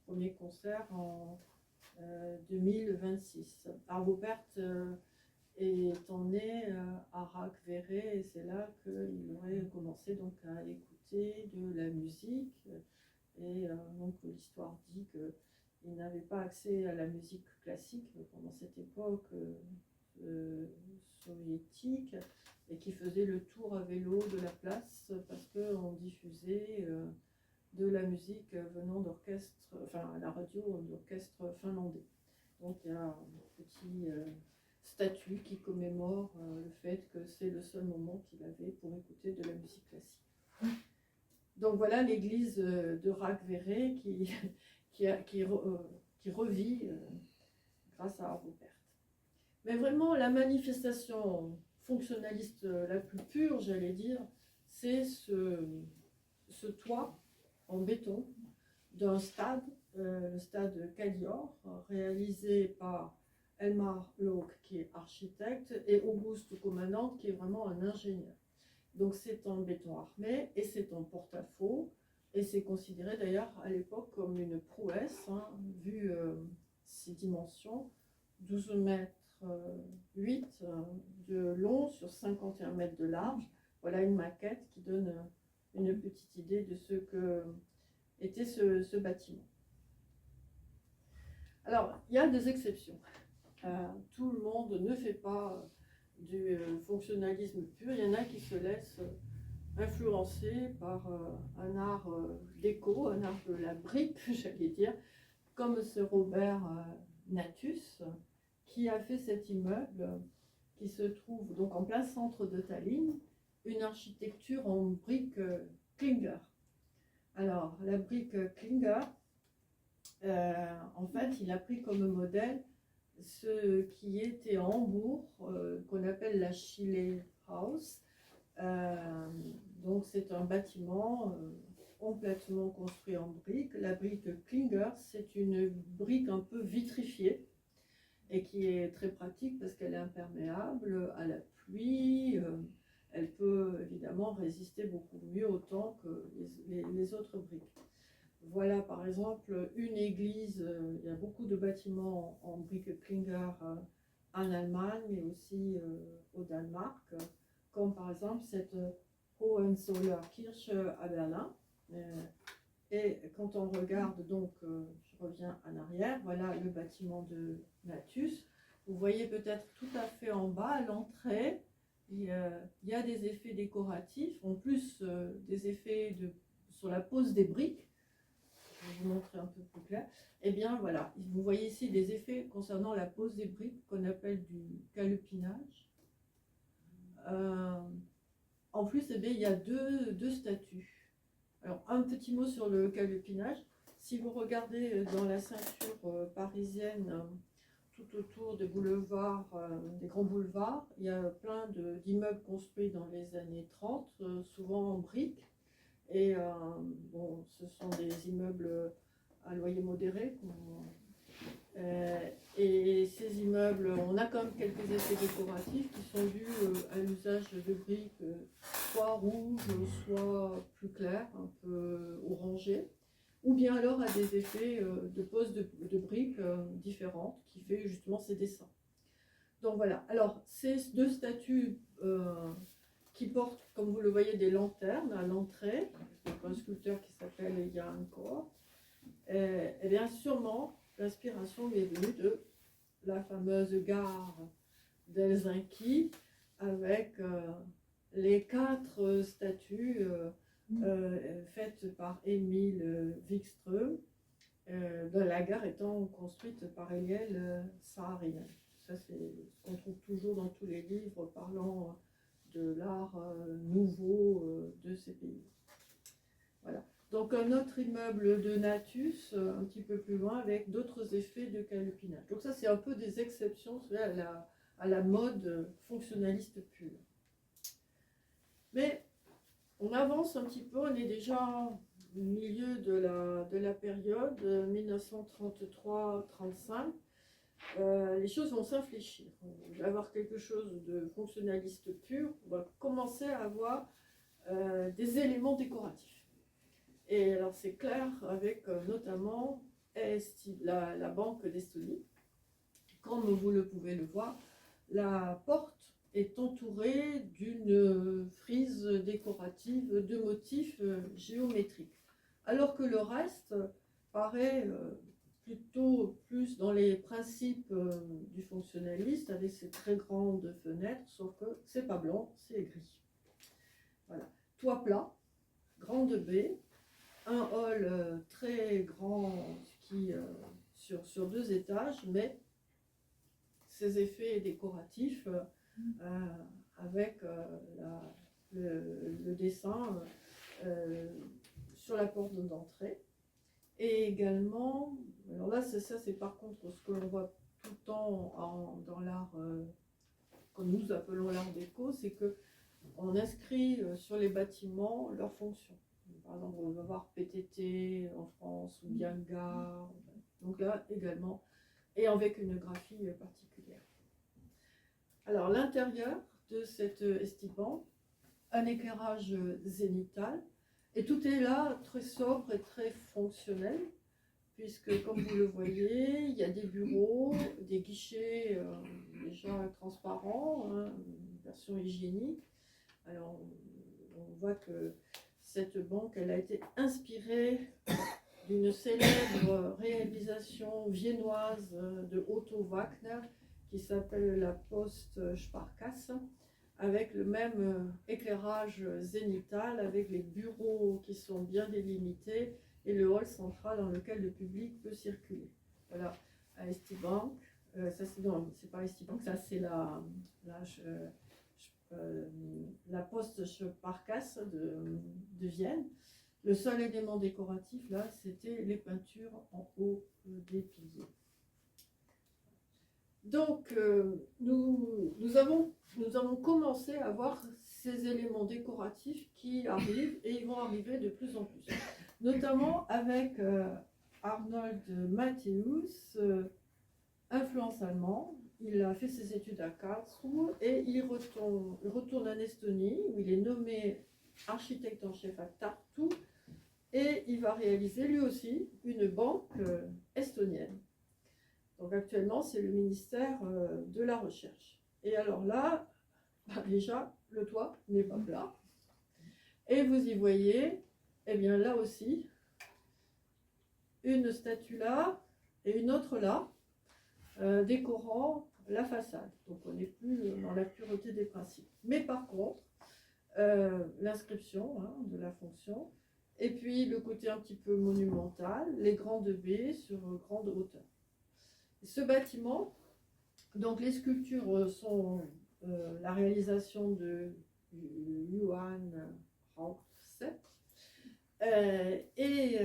premier concert en 2026. Arvo Pärt étant né à Ragvere, et c'est là qu'il aurait commencé donc à écouter de la musique, et donc l'histoire dit qu'il n'avait pas accès à la musique classique pendant cette époque soviétique, et qui faisait le tour à vélo de la place parce qu'on diffusait de la musique venant d'orchestre, enfin à la radio d'orchestre finlandais. Donc il y a un petit statue qui commémore le fait que c'est le seul moment qu'il avait pour écouter de la musique classique. Donc voilà l'église de Ragvere qui revit grâce à Arvo Pärt. Mais vraiment, la manifestation fonctionnaliste la plus pure, j'allais dire, c'est ce toit en béton d'un stade, le stade Kalior, réalisé par Elmar Lok, qui est architecte, et Auguste Comanant, qui est vraiment un ingénieur. Donc c'est en béton armé et c'est en porte-à-faux. Et c'est considéré d'ailleurs à l'époque comme une prouesse, hein, vu ses dimensions, 12 mètres 8 de long sur 51 mètres de large. Voilà une maquette qui donne une petite idée de ce que était ce bâtiment. Alors, il y a des exceptions. Tout le monde ne fait pas du fonctionnalisme pur. Il y en a qui se laissent influencés par un art déco, un art de la brique, j'allais dire, comme ce Robert Natus, qui a fait cet immeuble qui se trouve donc en plein centre de Tallinn, une architecture en brique Klinger. Alors, la brique Klinger, en fait, il a pris comme modèle ce qui était en Hambourg, qu'on appelle la Chile House. Donc, c'est un bâtiment complètement construit en brique. La brique Klinger, c'est une brique un peu vitrifiée et qui est très pratique parce qu'elle est imperméable à la pluie. Elle peut évidemment résister beaucoup mieux au temps que les autres briques. Voilà par exemple une église, il y a beaucoup de bâtiments en briques Klinger en Allemagne, mais aussi au Danemark, comme par exemple cette Hohenzollern-Kirche à Berlin. Et quand on regarde donc, je reviens en arrière, voilà le bâtiment de Natus. Vous voyez peut-être tout à fait en bas, à l'entrée, il y a des effets décoratifs, en plus des effets sur la pose des briques. Je vais vous montrer un peu plus clair. Eh bien voilà, vous voyez ici des effets concernant la pose des briques qu'on appelle du calopinage. En plus, eh bien, il y a deux statues. Alors, un petit mot sur le calopinage. Si vous regardez dans la ceinture parisienne, tout autour des boulevards, des grands boulevards, il y a plein d'immeubles construits dans les années 30, souvent en briques. Et bon, ce sont des immeubles à loyer modéré. Et ces immeubles, on a quand même quelques effets décoratifs qui sont dus à l'usage de briques soit rouges, soit plus claires, un peu orangées, ou bien alors à des effets de pose de briques différentes qui fait justement ces dessins. Donc voilà, alors ces deux statues qui portent, comme vous le voyez, des lanternes à l'entrée, un sculpteur qui s'appelle Jan Kor, et bien sûrement l'inspiration est venue de la fameuse gare d'Helsinki avec les 4 statues faites par Emil Wikström, la gare étant construite par Eliel Saarinen. Ça, c'est ce qu'on trouve toujours dans tous les livres parlant de l'art nouveau de ces pays. Voilà. Donc un autre immeuble de Natus, un petit peu plus loin, avec d'autres effets de calopinage. Donc ça, c'est un peu des exceptions à la mode fonctionnaliste pure. Mais on avance un petit peu, on est déjà au milieu de la période 1933-35. Les choses vont s'infléchir. On va avoir quelque chose de fonctionnaliste pur, on va commencer à avoir des éléments décoratifs. Et alors c'est clair avec notamment la banque d'Estonie. Comme vous le pouvez le voir, la porte est entourée d'une frise décorative de motifs géométriques. Alors que le reste paraît plutôt plus dans les principes du fonctionnaliste avec ces très grandes fenêtres, sauf que c'est pas blanc, c'est gris. Voilà. Toit plat, grande baie, un hall très grand sur 2 étages, mais ces effets décoratifs avec le dessin sur la porte d'entrée. Et également, alors là c'est par contre ce que l'on voit tout le temps dans l'art que nous appelons l'art déco, c'est que on inscrit sur les bâtiments leurs fonctions. Par exemple, on va voir PTT en France ou bien gare. Donc là également, et avec une graphie particulière. Alors l'intérieur de cette estiban un éclairage zénital. Et tout est là très sobre et très fonctionnel, puisque comme vous le voyez, il y a des bureaux, des guichets déjà transparents, hein, une version hygiénique. Alors on voit que cette banque, elle a été inspirée d'une célèbre réalisation viennoise de Otto Wagner qui s'appelle la Post Sparkasse, avec le même éclairage zénital, avec les bureaux qui sont bien délimités et le hall central dans lequel le public peut circuler. Voilà, à ST Bank, ça c'est pas ST Bank, ça c'est la Post Sparkasse de Vienne. Le seul élément décoratif là, c'était les peintures en haut des piliers. Donc, nous avons commencé à voir ces éléments décoratifs qui arrivent et ils vont arriver de plus en plus. Notamment avec Arnold Matthäus, influence allemande. Il a fait ses études à Karlsruhe et il retourne en Estonie où il est nommé architecte en chef à Tartu et il va réaliser lui aussi une banque estonienne. Donc actuellement, c'est le ministère de la Recherche. Et alors là, déjà, le toit n'est pas plat. Et vous y voyez, eh bien là aussi, une statue là et une autre là, décorant la façade. Donc on n'est plus dans la pureté des principes. Mais par contre, l'inscription de la fonction, et puis le côté un petit peu monumental, les grandes baies sur grande hauteur. Ce bâtiment, donc les sculptures sont la réalisation de Johann Rauchset et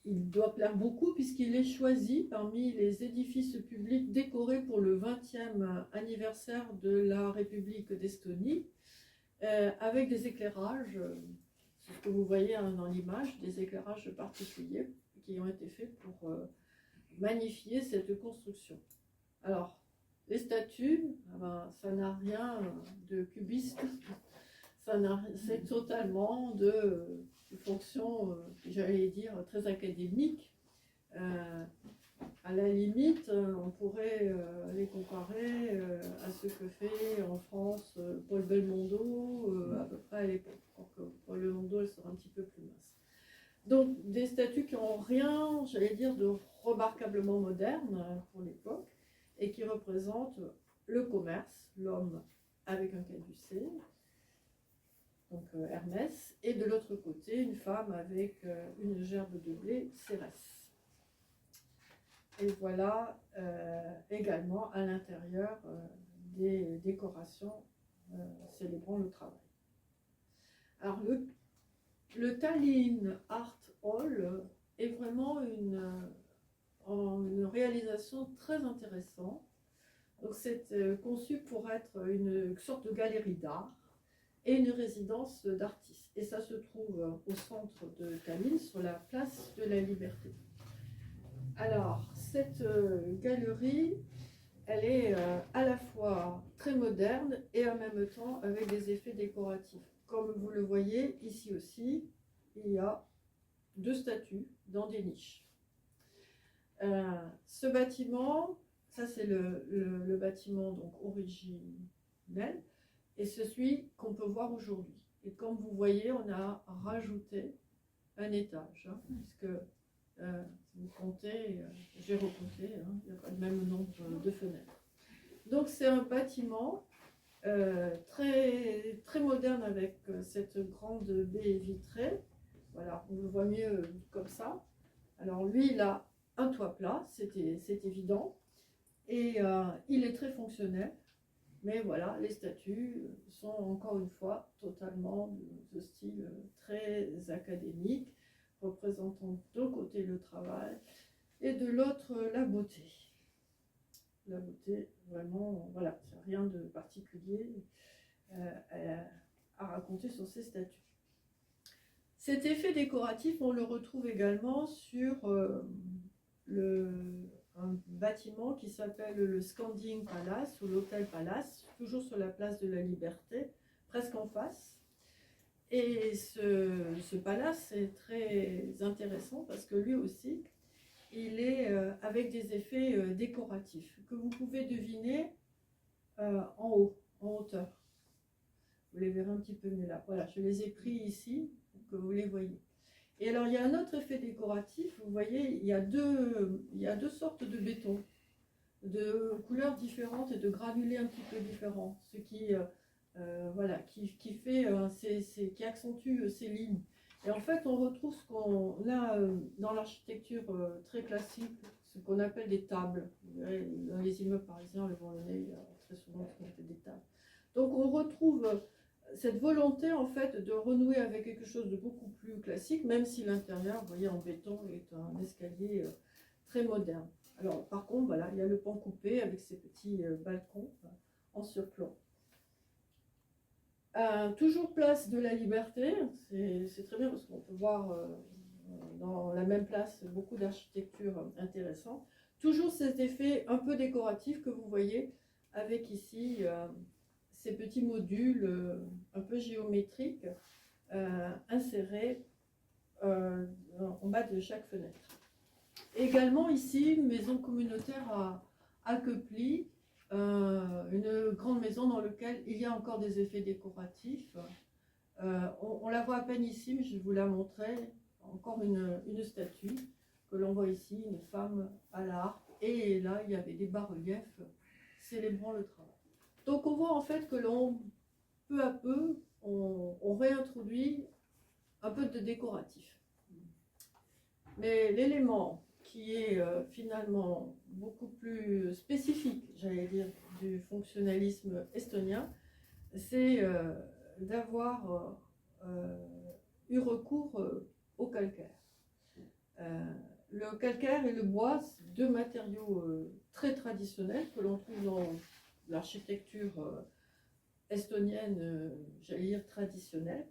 il doit plaire beaucoup puisqu'il est choisi parmi les édifices publics décorés pour le 20e anniversaire de la République d'Estonie avec des éclairages, c'est ce que vous voyez dans l'image, des éclairages particuliers qui ont été faits pour magnifier cette construction. Alors, les statues, ça n'a rien de cubiste, c'est totalement de fonctions, j'allais dire, très académiques. À la limite, on pourrait les comparer à ce que fait en France Paul Belmondo à peu près à l'époque. Paul Belmondo, elle sera un petit peu plus mince. Donc des statues qui n'ont rien, j'allais dire, de remarquablement moderne pour l'époque et qui représentent le commerce, l'homme avec un caducée, donc Hermès, et de l'autre côté une femme avec une gerbe de blé, Cérès. Et voilà également à l'intérieur des décorations célébrant le travail. Alors le Tallinn Art Hall est vraiment une réalisation très intéressante. Donc c'est conçu pour être une sorte de galerie d'art et une résidence d'artistes. Et ça se trouve au centre de Tallinn, sur la place de la Liberté. Alors, cette galerie, elle est à la fois très moderne et en même temps avec des effets décoratifs. Comme vous le voyez, ici aussi, il y a deux statues dans des niches. Ce bâtiment, ça c'est le bâtiment donc originel, et c'est celui qu'on peut voir aujourd'hui. Et comme vous voyez, on a rajouté un étage, puisque vous comptez, j'ai recompté, il n'y a pas le même nombre de fenêtres. Donc c'est un bâtiment très, très moderne avec cette grande baie vitrée. Voilà, on le voit mieux comme ça. Alors lui, il a un toit plat, c'est évident, et il est très fonctionnel. Mais voilà, les statues sont encore une fois totalement de style très académique, représentant d'un côté le travail et de l'autre la beauté. La beauté, vraiment, voilà, c'est rien de particulier à raconter sur ces statues. Cet effet décoratif, on le retrouve également sur un bâtiment qui s'appelle le Scanding Palace ou l'Hôtel Palace, toujours sur la place de la Liberté, presque en face. Et ce palace est très intéressant parce que lui aussi, il est avec des effets décoratifs que vous pouvez deviner en haut, en hauteur. Vous les verrez un petit peu mieux là. Voilà, je les ai pris ici pour que vous les voyez. Et alors, il y a un autre effet décoratif. Vous voyez, il y a deux sortes de béton, de couleurs différentes et de granulés un petit peu différents. Ce qui, voilà, qui fait, qui accentue ces lignes. Et en fait, on retrouve ce qu'on a dans l'architecture très classique, ce qu'on appelle des tables. Vous verrez, dans les immeubles parisiens, le Vent-le-Nez, il y a très souvent ce qu'on appelle des tables. Donc, on retrouve cette volonté en fait de renouer avec quelque chose de beaucoup plus classique, même si l'intérieur, vous voyez, en béton est un escalier très moderne. Alors par contre, voilà, il y a le pan coupé avec ces petits balcons en surplomb. Toujours place de la Liberté, c'est très bien parce qu'on peut voir dans la même place beaucoup d'architecture intéressante. Toujours cet effet un peu décoratif que vous voyez avec ici ces petits modules un peu géométriques insérés en bas de chaque fenêtre. Également ici, une maison communautaire à Queply, une grande maison dans laquelle il y a encore des effets décoratifs. On la voit à peine ici, mais je vous la montrer. Encore une statue que l'on voit ici, une femme à la harpe. Et là, il y avait des bas-reliefs célébrant le travail. Donc on voit en fait que l'on, peu à peu, on réintroduit un peu de décoratif. Mais l'élément qui est finalement beaucoup plus spécifique, j'allais dire, du fonctionnalisme estonien, c'est d'avoir eu recours au calcaire. Le calcaire et le bois, c'est deux matériaux très traditionnels que l'on trouve dans l'architecture estonienne, j'allais dire traditionnelle,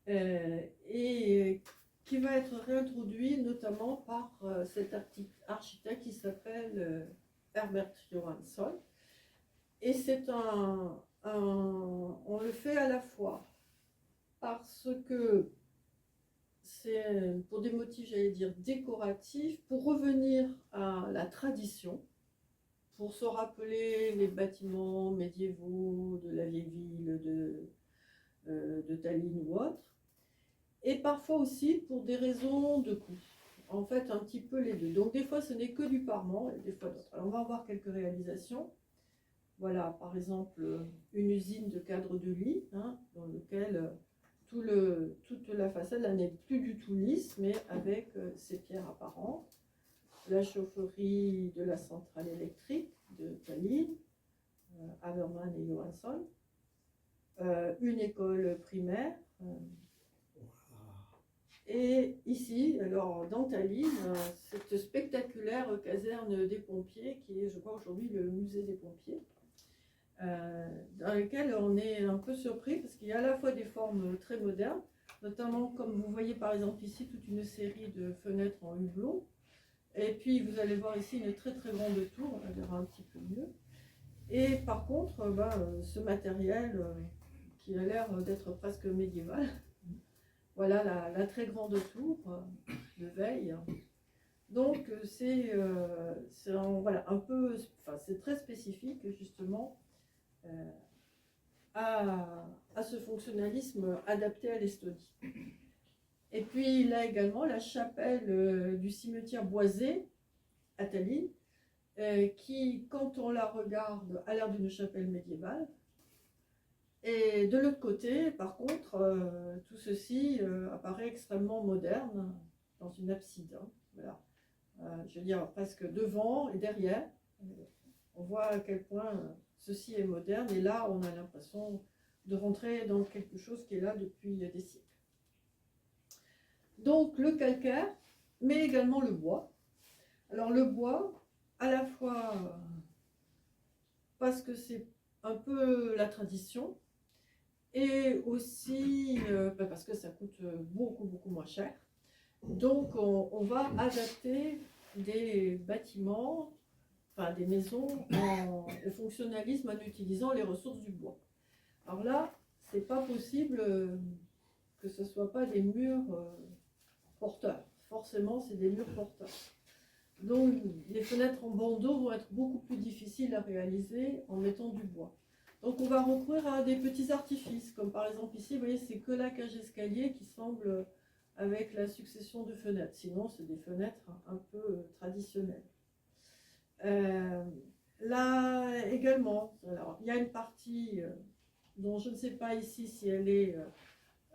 et qui va être réintroduit notamment par cet architecte qui s'appelle Herbert Johansson. Et c'est on le fait à la fois parce que c'est pour des motifs, j'allais dire, décoratifs, pour revenir à la tradition, pour se rappeler les bâtiments médiévaux de la vieille ville de Tallinn ou autre, et parfois aussi pour des raisons de coût. En fait, un petit peu les deux. Donc des fois, ce n'est que du parement, et des fois d'autres. Alors on va voir quelques réalisations. Voilà, par exemple, une usine de cadres de lit, dans lequel toute la façade n'est plus du tout lisse, mais avec ces pierres apparentes. La chaufferie de la centrale électrique de Tallinn, Haberman et Johansson, une école primaire, et ici, alors dans Tallinn, cette spectaculaire caserne des pompiers qui est, je crois, aujourd'hui le musée des pompiers, dans lequel on est un peu surpris parce qu'il y a à la fois des formes très modernes, notamment comme vous voyez par exemple ici toute une série de fenêtres en hublot. Et puis vous allez voir ici une très très grande tour, on la verra un petit peu mieux. Et par contre, ce matériel qui a l'air d'être presque médiéval, voilà la très grande tour de veille. Donc c'est voilà, un peu, c'est très spécifique justement à ce fonctionnalisme adapté à l'Estonie. Et puis il a également la chapelle du cimetière boisé à Tallinn, qui, quand on la regarde, a l'air d'une chapelle médiévale. Et de l'autre côté, par contre, tout ceci apparaît extrêmement moderne dans une abside. Voilà. Je veux dire, presque devant et derrière. On voit à quel point ceci est moderne. Et là, on a l'impression de rentrer dans quelque chose qui est là depuis des siècles. Donc le calcaire, mais également le bois. Alors le bois, à la fois parce que c'est un peu la tradition, et aussi parce que ça coûte beaucoup moins cher. Donc on va adapter des bâtiments, des maisons au fonctionnalisme en utilisant les ressources du bois. Alors là, c'est pas possible que ce soit pas des murs porteurs. Forcément, c'est des murs porteurs. Donc, les fenêtres en bandeau vont être beaucoup plus difficiles à réaliser en mettant du bois. Donc, on va recourir à des petits artifices, comme par exemple ici, vous voyez, c'est que la cage escalier qui semble avec la succession de fenêtres. Sinon, c'est des fenêtres un peu traditionnelles. Là également, alors, il y a une partie dont je ne sais pas ici si elle est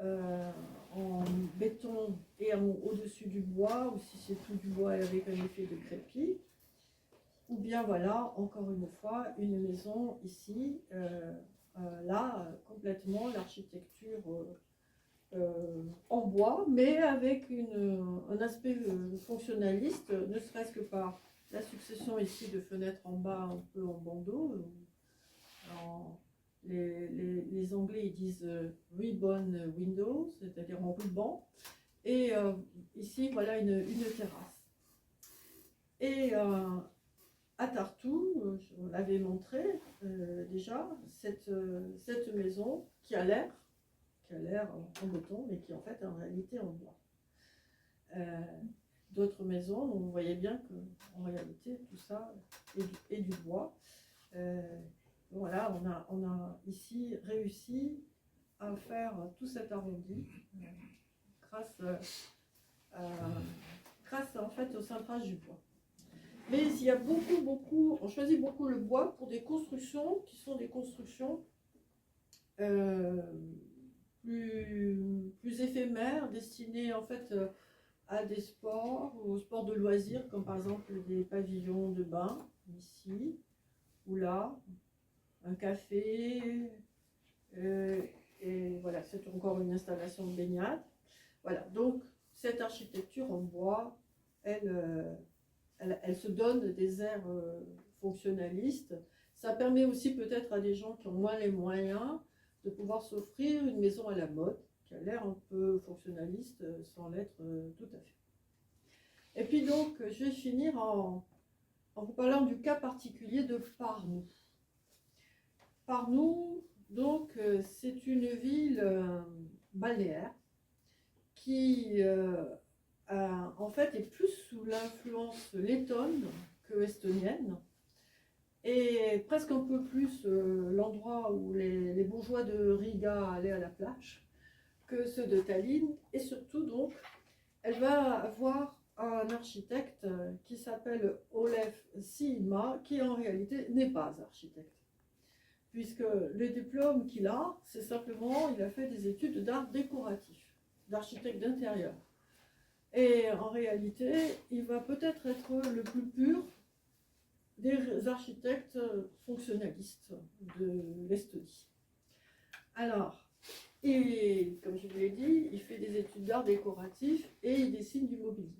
en béton et au-dessus du bois, ou si c'est tout du bois avec un effet de crépi. Ou bien voilà, encore une fois, une maison ici, là, complètement l'architecture en bois, mais avec un aspect fonctionnaliste, ne serait-ce que par la succession ici de fenêtres en bas, un peu en bandeau. Les Anglais ils disent ribbon window, c'est-à-dire en ruban. Et ici, voilà une terrasse. Et à Tartou, je vous l'avais montré déjà, cette maison qui a l'air en béton, mais qui en fait est en réalité en bois. D'autres maisons, vous voyez bien qu'en réalité tout ça est du bois. Voilà, on a ici réussi à faire tout cet arrondi grâce en fait au cintrage du bois. Mais il y a on choisit beaucoup le bois pour des constructions qui sont des constructions plus éphémères, destinées en fait à des sports, aux sports de loisirs, comme par exemple des pavillons de bain, ici ou là, un café, et voilà, c'est encore une installation de baignade. Voilà, donc cette architecture en bois, elle se donne des airs fonctionnalistes. Ça permet aussi peut-être à des gens qui ont moins les moyens de pouvoir s'offrir une maison à la mode, qui a l'air un peu fonctionnaliste sans l'être tout à fait. Et puis donc, je vais finir en vous parlant du cas particulier de Parnou. Parnou, donc, c'est une ville balnéaire qui en fait est plus sous l'influence lettonne que estonienne, et presque un peu plus l'endroit où les bourgeois de Riga allaient à la plage que ceux de Tallinn. Et surtout donc, elle va avoir un architecte qui s'appelle Olef Siimaa, qui en réalité n'est pas architecte, puisque le diplôme qu'il a, c'est simplement, il a fait des études d'art décoratif, d'architecte d'intérieur. Et en réalité, il va peut-être être le plus pur des architectes fonctionnalistes de l'Estonie. Alors, et comme je vous l'ai dit, il fait des études d'art décoratif et il dessine du mobilier.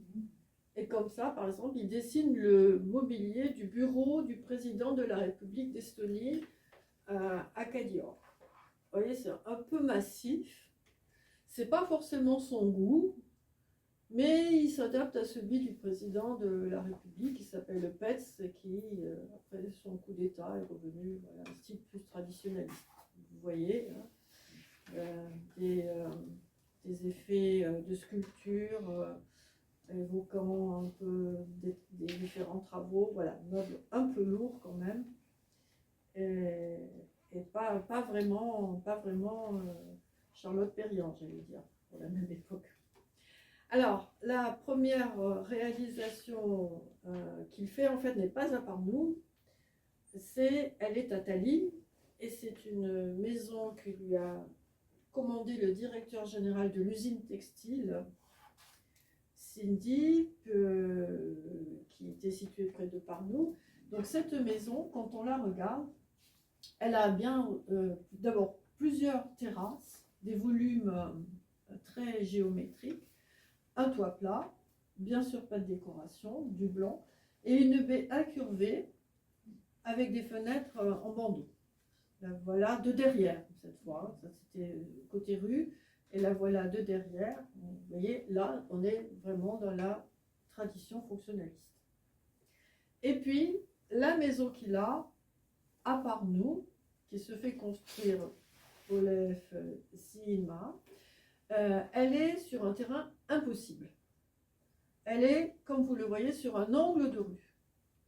Et comme ça, par exemple, il dessine le mobilier du bureau du président de la République d'Estonie à Kadior. Vous voyez, c'est un peu massif. C'est pas forcément son goût, mais il s'adapte à celui du président de la République qui s'appelle Pets, qui, après son coup d'État, est revenu à un style plus traditionnaliste. Vous voyez, hein, des effets de sculpture évoquant un peu des différents travaux, voilà, meubles un peu lourds quand même, et pas vraiment Charlotte Perriand, j'allais dire, pour la même époque. Alors, la première réalisation qu'il fait, en fait, n'est pas à Parnou. Elle est à Tallinn, et c'est une maison que lui a commandé le directeur général de l'usine textile, Cindy, qui était située près de Parnou. Donc, cette maison, quand on la regarde, elle a bien, d'abord, plusieurs terrasses, des volumes très géométriques, un toit plat, bien sûr pas de décoration, du blanc, et une baie incurvée avec des fenêtres en bandeau. La voilà de derrière cette fois, ça c'était côté rue, et la voilà de derrière. Vous voyez, là on est vraiment dans la tradition fonctionnaliste. Et puis la maison qu'il a, à Parnou, qui se fait construire Olef Siima, elle est sur un terrain impossible. Elle est, comme vous le voyez, sur un angle de rue.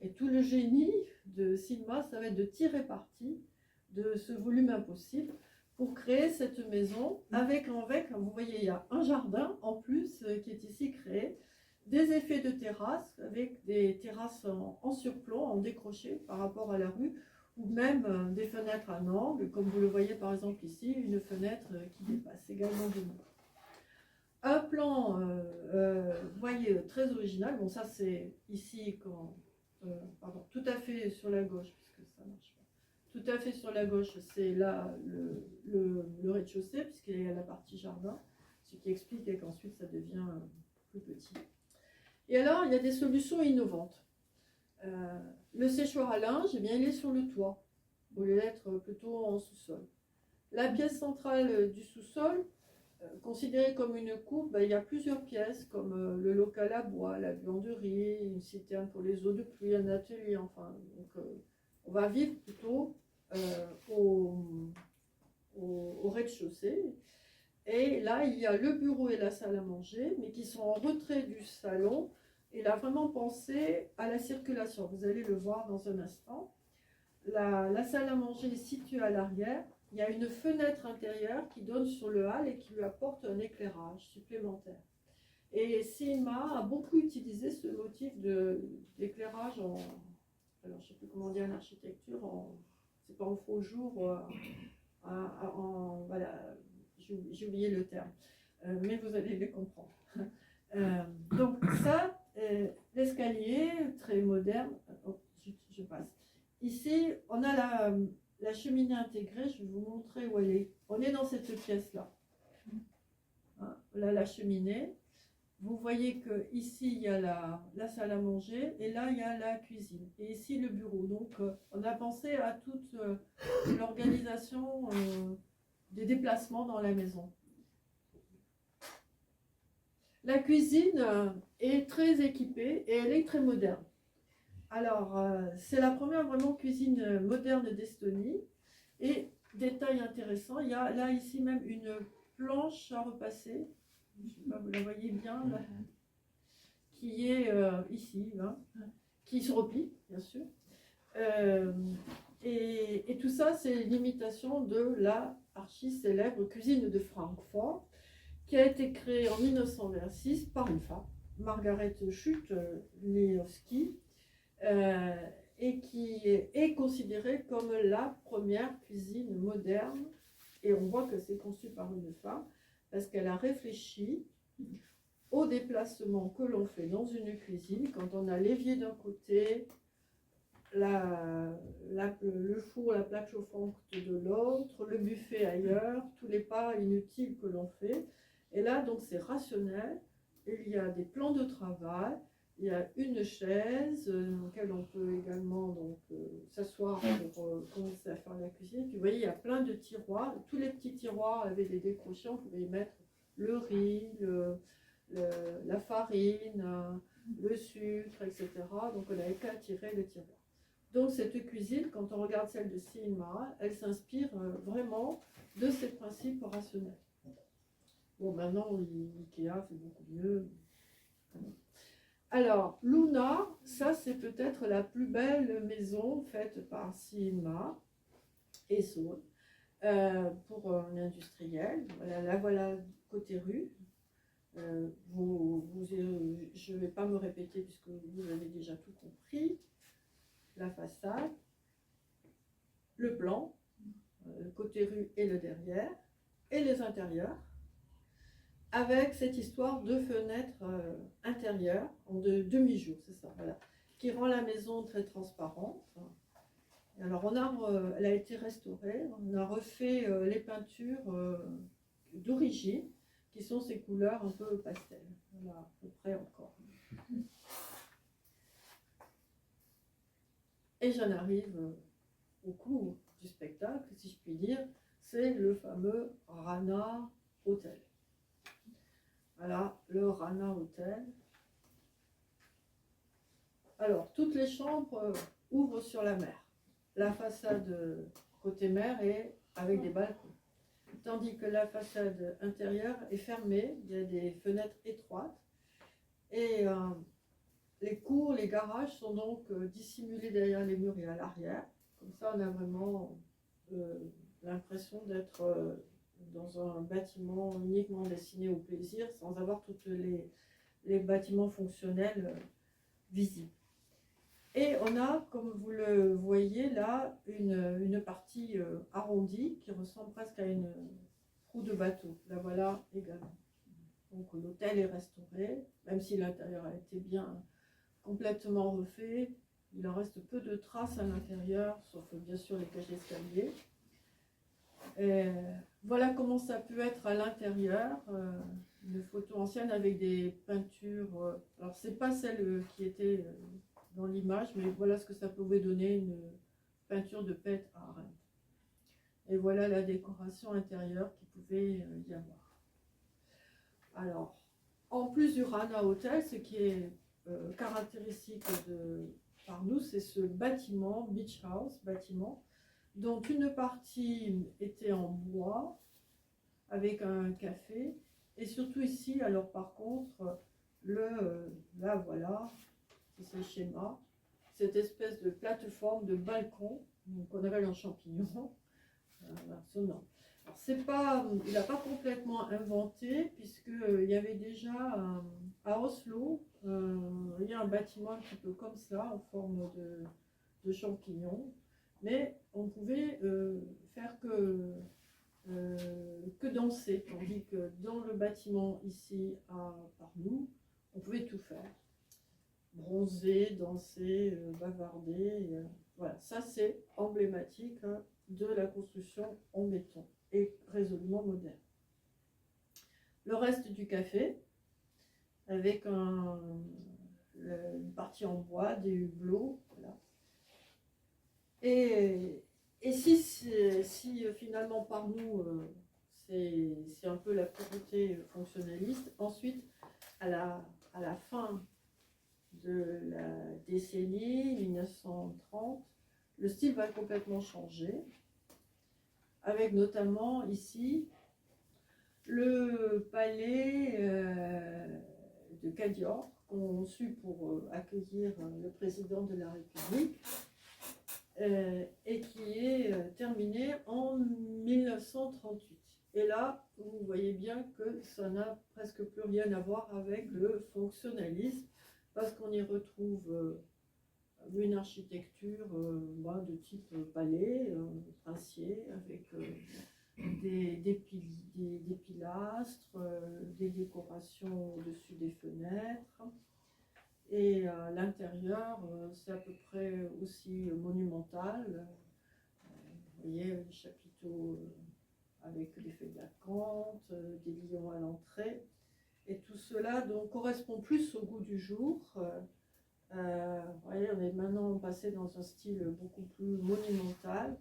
Et tout le génie de Siima, ça va être de tirer parti de ce volume impossible pour créer cette maison avec, vous voyez, il y a un jardin en plus qui est ici créé, des effets de terrasse avec des terrasses en surplomb, en décroché par rapport à la rue, ou même des fenêtres à angle, comme vous le voyez par exemple ici, une fenêtre qui dépasse également de nous. Un plan, vous voyez, très original. Bon, ça c'est ici, tout à fait sur la gauche, puisque ça marche pas. Tout à fait sur la gauche, c'est là le rez-de-chaussée, puisqu'il y a la partie jardin, ce qui explique qu'ensuite ça devient plus petit. Et alors, il y a des solutions innovantes. Le séchoir à linge, eh bien, il est sur le toit, au lieu d'être plutôt en sous-sol. La pièce centrale du sous-sol, considérée comme une coupe, il y a plusieurs pièces, comme le local à bois, la buanderie, une citerne pour les eaux de pluie, un atelier, enfin. Donc, on va vivre plutôt au rez-de-chaussée. Et là, il y a le bureau et la salle à manger, mais qui sont en retrait du salon. Il a vraiment pensé à la circulation. Vous allez le voir dans un instant. La salle à manger est située à l'arrière. Il y a une fenêtre intérieure qui donne sur le hall et qui lui apporte un éclairage supplémentaire. Et Siima a beaucoup utilisé ce motif d'éclairage alors je ne sais plus comment dire en architecture, c'est pas en faux jour, voilà, j'ai oublié le terme, mais vous allez le comprendre. Donc ça, l'escalier très moderne, je passe. Ici, on a la cheminée intégrée, je vais vous montrer où elle est. On est dans cette pièce-là. Hein, là, la cheminée. Vous voyez qu'ici, il y a la salle à manger et là, il y a la cuisine. Et ici, le bureau. Donc, on a pensé à toute l'organisation des déplacements dans la maison. La cuisine est très équipée et elle est très moderne. Alors, c'est la première vraiment cuisine moderne d'Estonie. Et détail intéressant, il y a là, ici même, une planche à repasser. Je ne sais pas, vous la voyez bien, là, qui est ici, hein, qui se replie, bien sûr. Et tout ça, c'est l'imitation de la archi-célèbre cuisine de Francfort, qui a été créée en 1926 par une femme, Margaret Schütte-Leowski, et qui est considérée comme la première cuisine moderne. Et on voit que c'est conçu par une femme, parce qu'elle a réfléchi au déplacement que l'on fait dans une cuisine quand on a l'évier d'un côté, le four, la plaque chauffante de l'autre, le buffet ailleurs, tous les pas inutiles que l'on fait. Et là, donc, c'est rationnel. Il y a des plans de travail, il y a une chaise dans laquelle on peut également s'asseoir pour commencer à faire la cuisine. Puis vous voyez, il y a plein de tiroirs. Tous les petits tiroirs avaient des décrochants. Vous pouvez y mettre le riz, la farine, le sucre, etc. Donc on n'avait qu'à tirer le tiroir. Donc cette cuisine, quand on regarde celle de Siima, elle s'inspire vraiment de ces principes rationnels. Bon, maintenant, Ikea fait beaucoup mieux. Alors, Luna, ça c'est peut-être la plus belle maison faite par Siima et Saul pour un industriel. Voilà, la voilà côté rue. Je ne vais pas me répéter puisque vous avez déjà tout compris. La façade, le plan, le côté rue et le derrière, et les intérieurs, avec cette histoire de fenêtres intérieures en demi-jour, c'est ça, voilà, qui rend la maison très transparente. Alors elle a été restaurée, on a refait les peintures d'origine, qui sont ces couleurs un peu pastel. Voilà, à peu près encore. Et j'en arrive au cours du spectacle, si je puis dire, c'est le fameux Rana Hotel. Voilà, le Rana Hotel. Alors, toutes les chambres ouvrent sur la mer. La façade côté mer est avec des balcons. tandis que la façade intérieure est fermée, il y a des fenêtres étroites, et les cours, les garages sont donc dissimulés derrière les murs et à l'arrière. Comme ça, on a vraiment l'impression d'être dans un bâtiment uniquement destiné au plaisir, sans avoir tous les bâtiments fonctionnels visibles. Et on a, comme vous le voyez là, une partie arrondie qui ressemble presque à une proue de bateau. La voilà également. Donc l'hôtel est restauré, même si l'intérieur a été bien complètement refait. Il en reste peu de traces à l'intérieur, sauf bien sûr les cages d'escalier. Voilà comment ça peut être à l'intérieur. Une photo ancienne avec des peintures. Alors c'est pas celle qui était dans l'image, mais voilà ce que ça pouvait donner, une peinture de Pet Arendt. Et voilà la décoration intérieure qui pouvait y avoir. Alors, en plus du Rana Hotel, ce qui est caractéristique de Parnou, c'est ce bâtiment, Beach House, bâtiment, dont une partie était en bois, avec un café, et surtout ici, alors par contre, là voilà, c'est le schéma, cette espèce de plateforme de balcon qu'on appelle un champignon, sonnant. Alors c'est pas, il n'a pas complètement inventé, puisqu'il y avait déjà à Oslo, il y a un bâtiment un petit peu comme ça, en forme de champignon, mais on pouvait faire que danser, tandis que dans le bâtiment ici à Parnou, on pouvait tout faire. Bronzer, danser, bavarder, voilà, ça c'est emblématique de la construction en béton et résolument moderne. Le reste du café, avec une partie en bois, des hublots, voilà. Et si finalement par nous, c'est un peu la pureté fonctionnaliste, ensuite, à la fin de la décennie 1930, le style va complètement changer, avec notamment ici le palais de Cadior, conçu pour accueillir le président de la République, et qui est terminé en 1938. Et là, vous voyez bien que ça n'a presque plus rien à voir avec le fonctionnalisme, parce qu'on y retrouve une architecture de type palais, princier, avec des pilastres, des décorations au-dessus des fenêtres. Et à l'intérieur, c'est à peu près aussi monumental. Vous voyez les chapiteaux avec les feuilles d'acanthe, des lions à l'entrée. Et tout cela donc, correspond plus au goût du jour. Vous voyez, on est maintenant passé dans un style beaucoup plus monumental.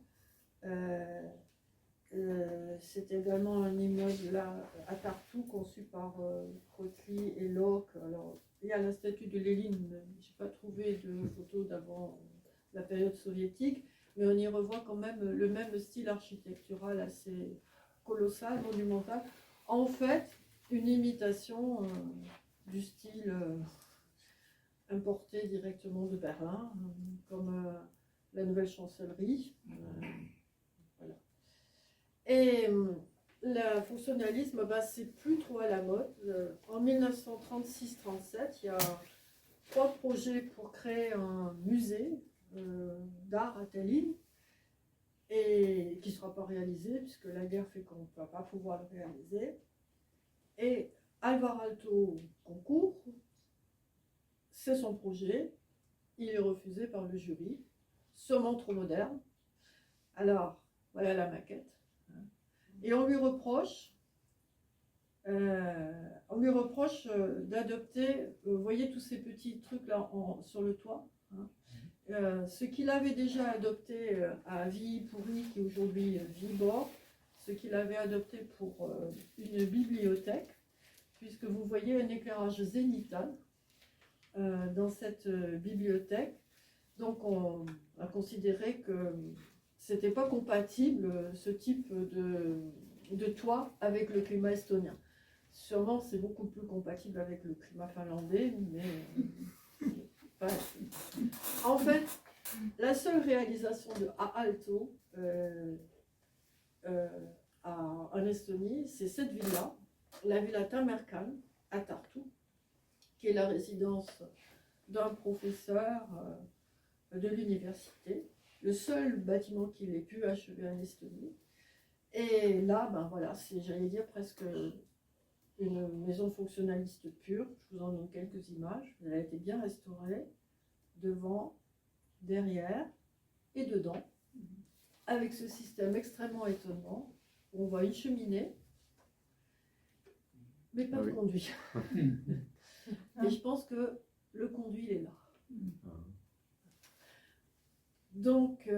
C'est également un immeuble là, à Tartou, conçu par Crotty et Locke. Alors, il y a la statue de Lénine, je n'ai pas trouvé de photos d'avant la période soviétique, mais on y revoit quand même le même style architectural assez colossal, monumental. En fait, une imitation du style importé directement de Berlin, comme la nouvelle chancellerie. Voilà. Et le fonctionnalisme, c'est plus trop à la mode. En 1936-37, il y a 3 projets pour créer un musée d'art à Tallinn, et qui ne sera pas réalisé, puisque la guerre fait qu'on ne va pas pouvoir le réaliser. Et Alvar Aalto concourt, c'est son projet, il est refusé par le jury, sûrement trop moderne. Alors, voilà la maquette. Et on lui reproche d'adopter, vous voyez tous ces petits trucs là sur le toit, ce qu'il avait déjà adopté à Viipuri, qui est aujourd'hui Viborg, ce qu'il avait adopté pour une bibliothèque, puisque vous voyez un éclairage zénithal dans cette bibliothèque. Donc on a considéré que c'était pas compatible ce type de toit avec le climat estonien. Sûrement, c'est beaucoup plus compatible avec le climat finlandais, mais pas assez. En fait, la seule réalisation de Aalto en Estonie, c'est cette villa, la villa Tamerkan à Tartu, qui est la résidence d'un professeur de l'université, le seul bâtiment qu'il ait pu achever en Estonie. Et là, ben voilà, c'est, j'allais dire, presque une maison fonctionnaliste pure. Je vous en donne quelques images. Elle a été bien restaurée, devant, derrière et dedans, avec ce système extrêmement étonnant. On voit une cheminée, mais pas de conduit. Et je pense que le conduit, il est là. Donc,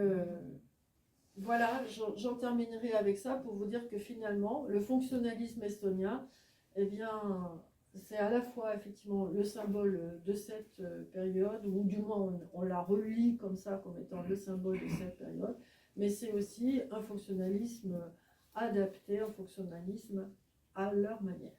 voilà, j'en terminerai avec ça pour vous dire que finalement, le fonctionnalisme estonien, eh bien, c'est à la fois effectivement le symbole de cette période, ou du moins on la relie comme ça, comme étant le symbole de cette période, mais c'est aussi un fonctionnalisme adapté, un fonctionnalisme à leur manière.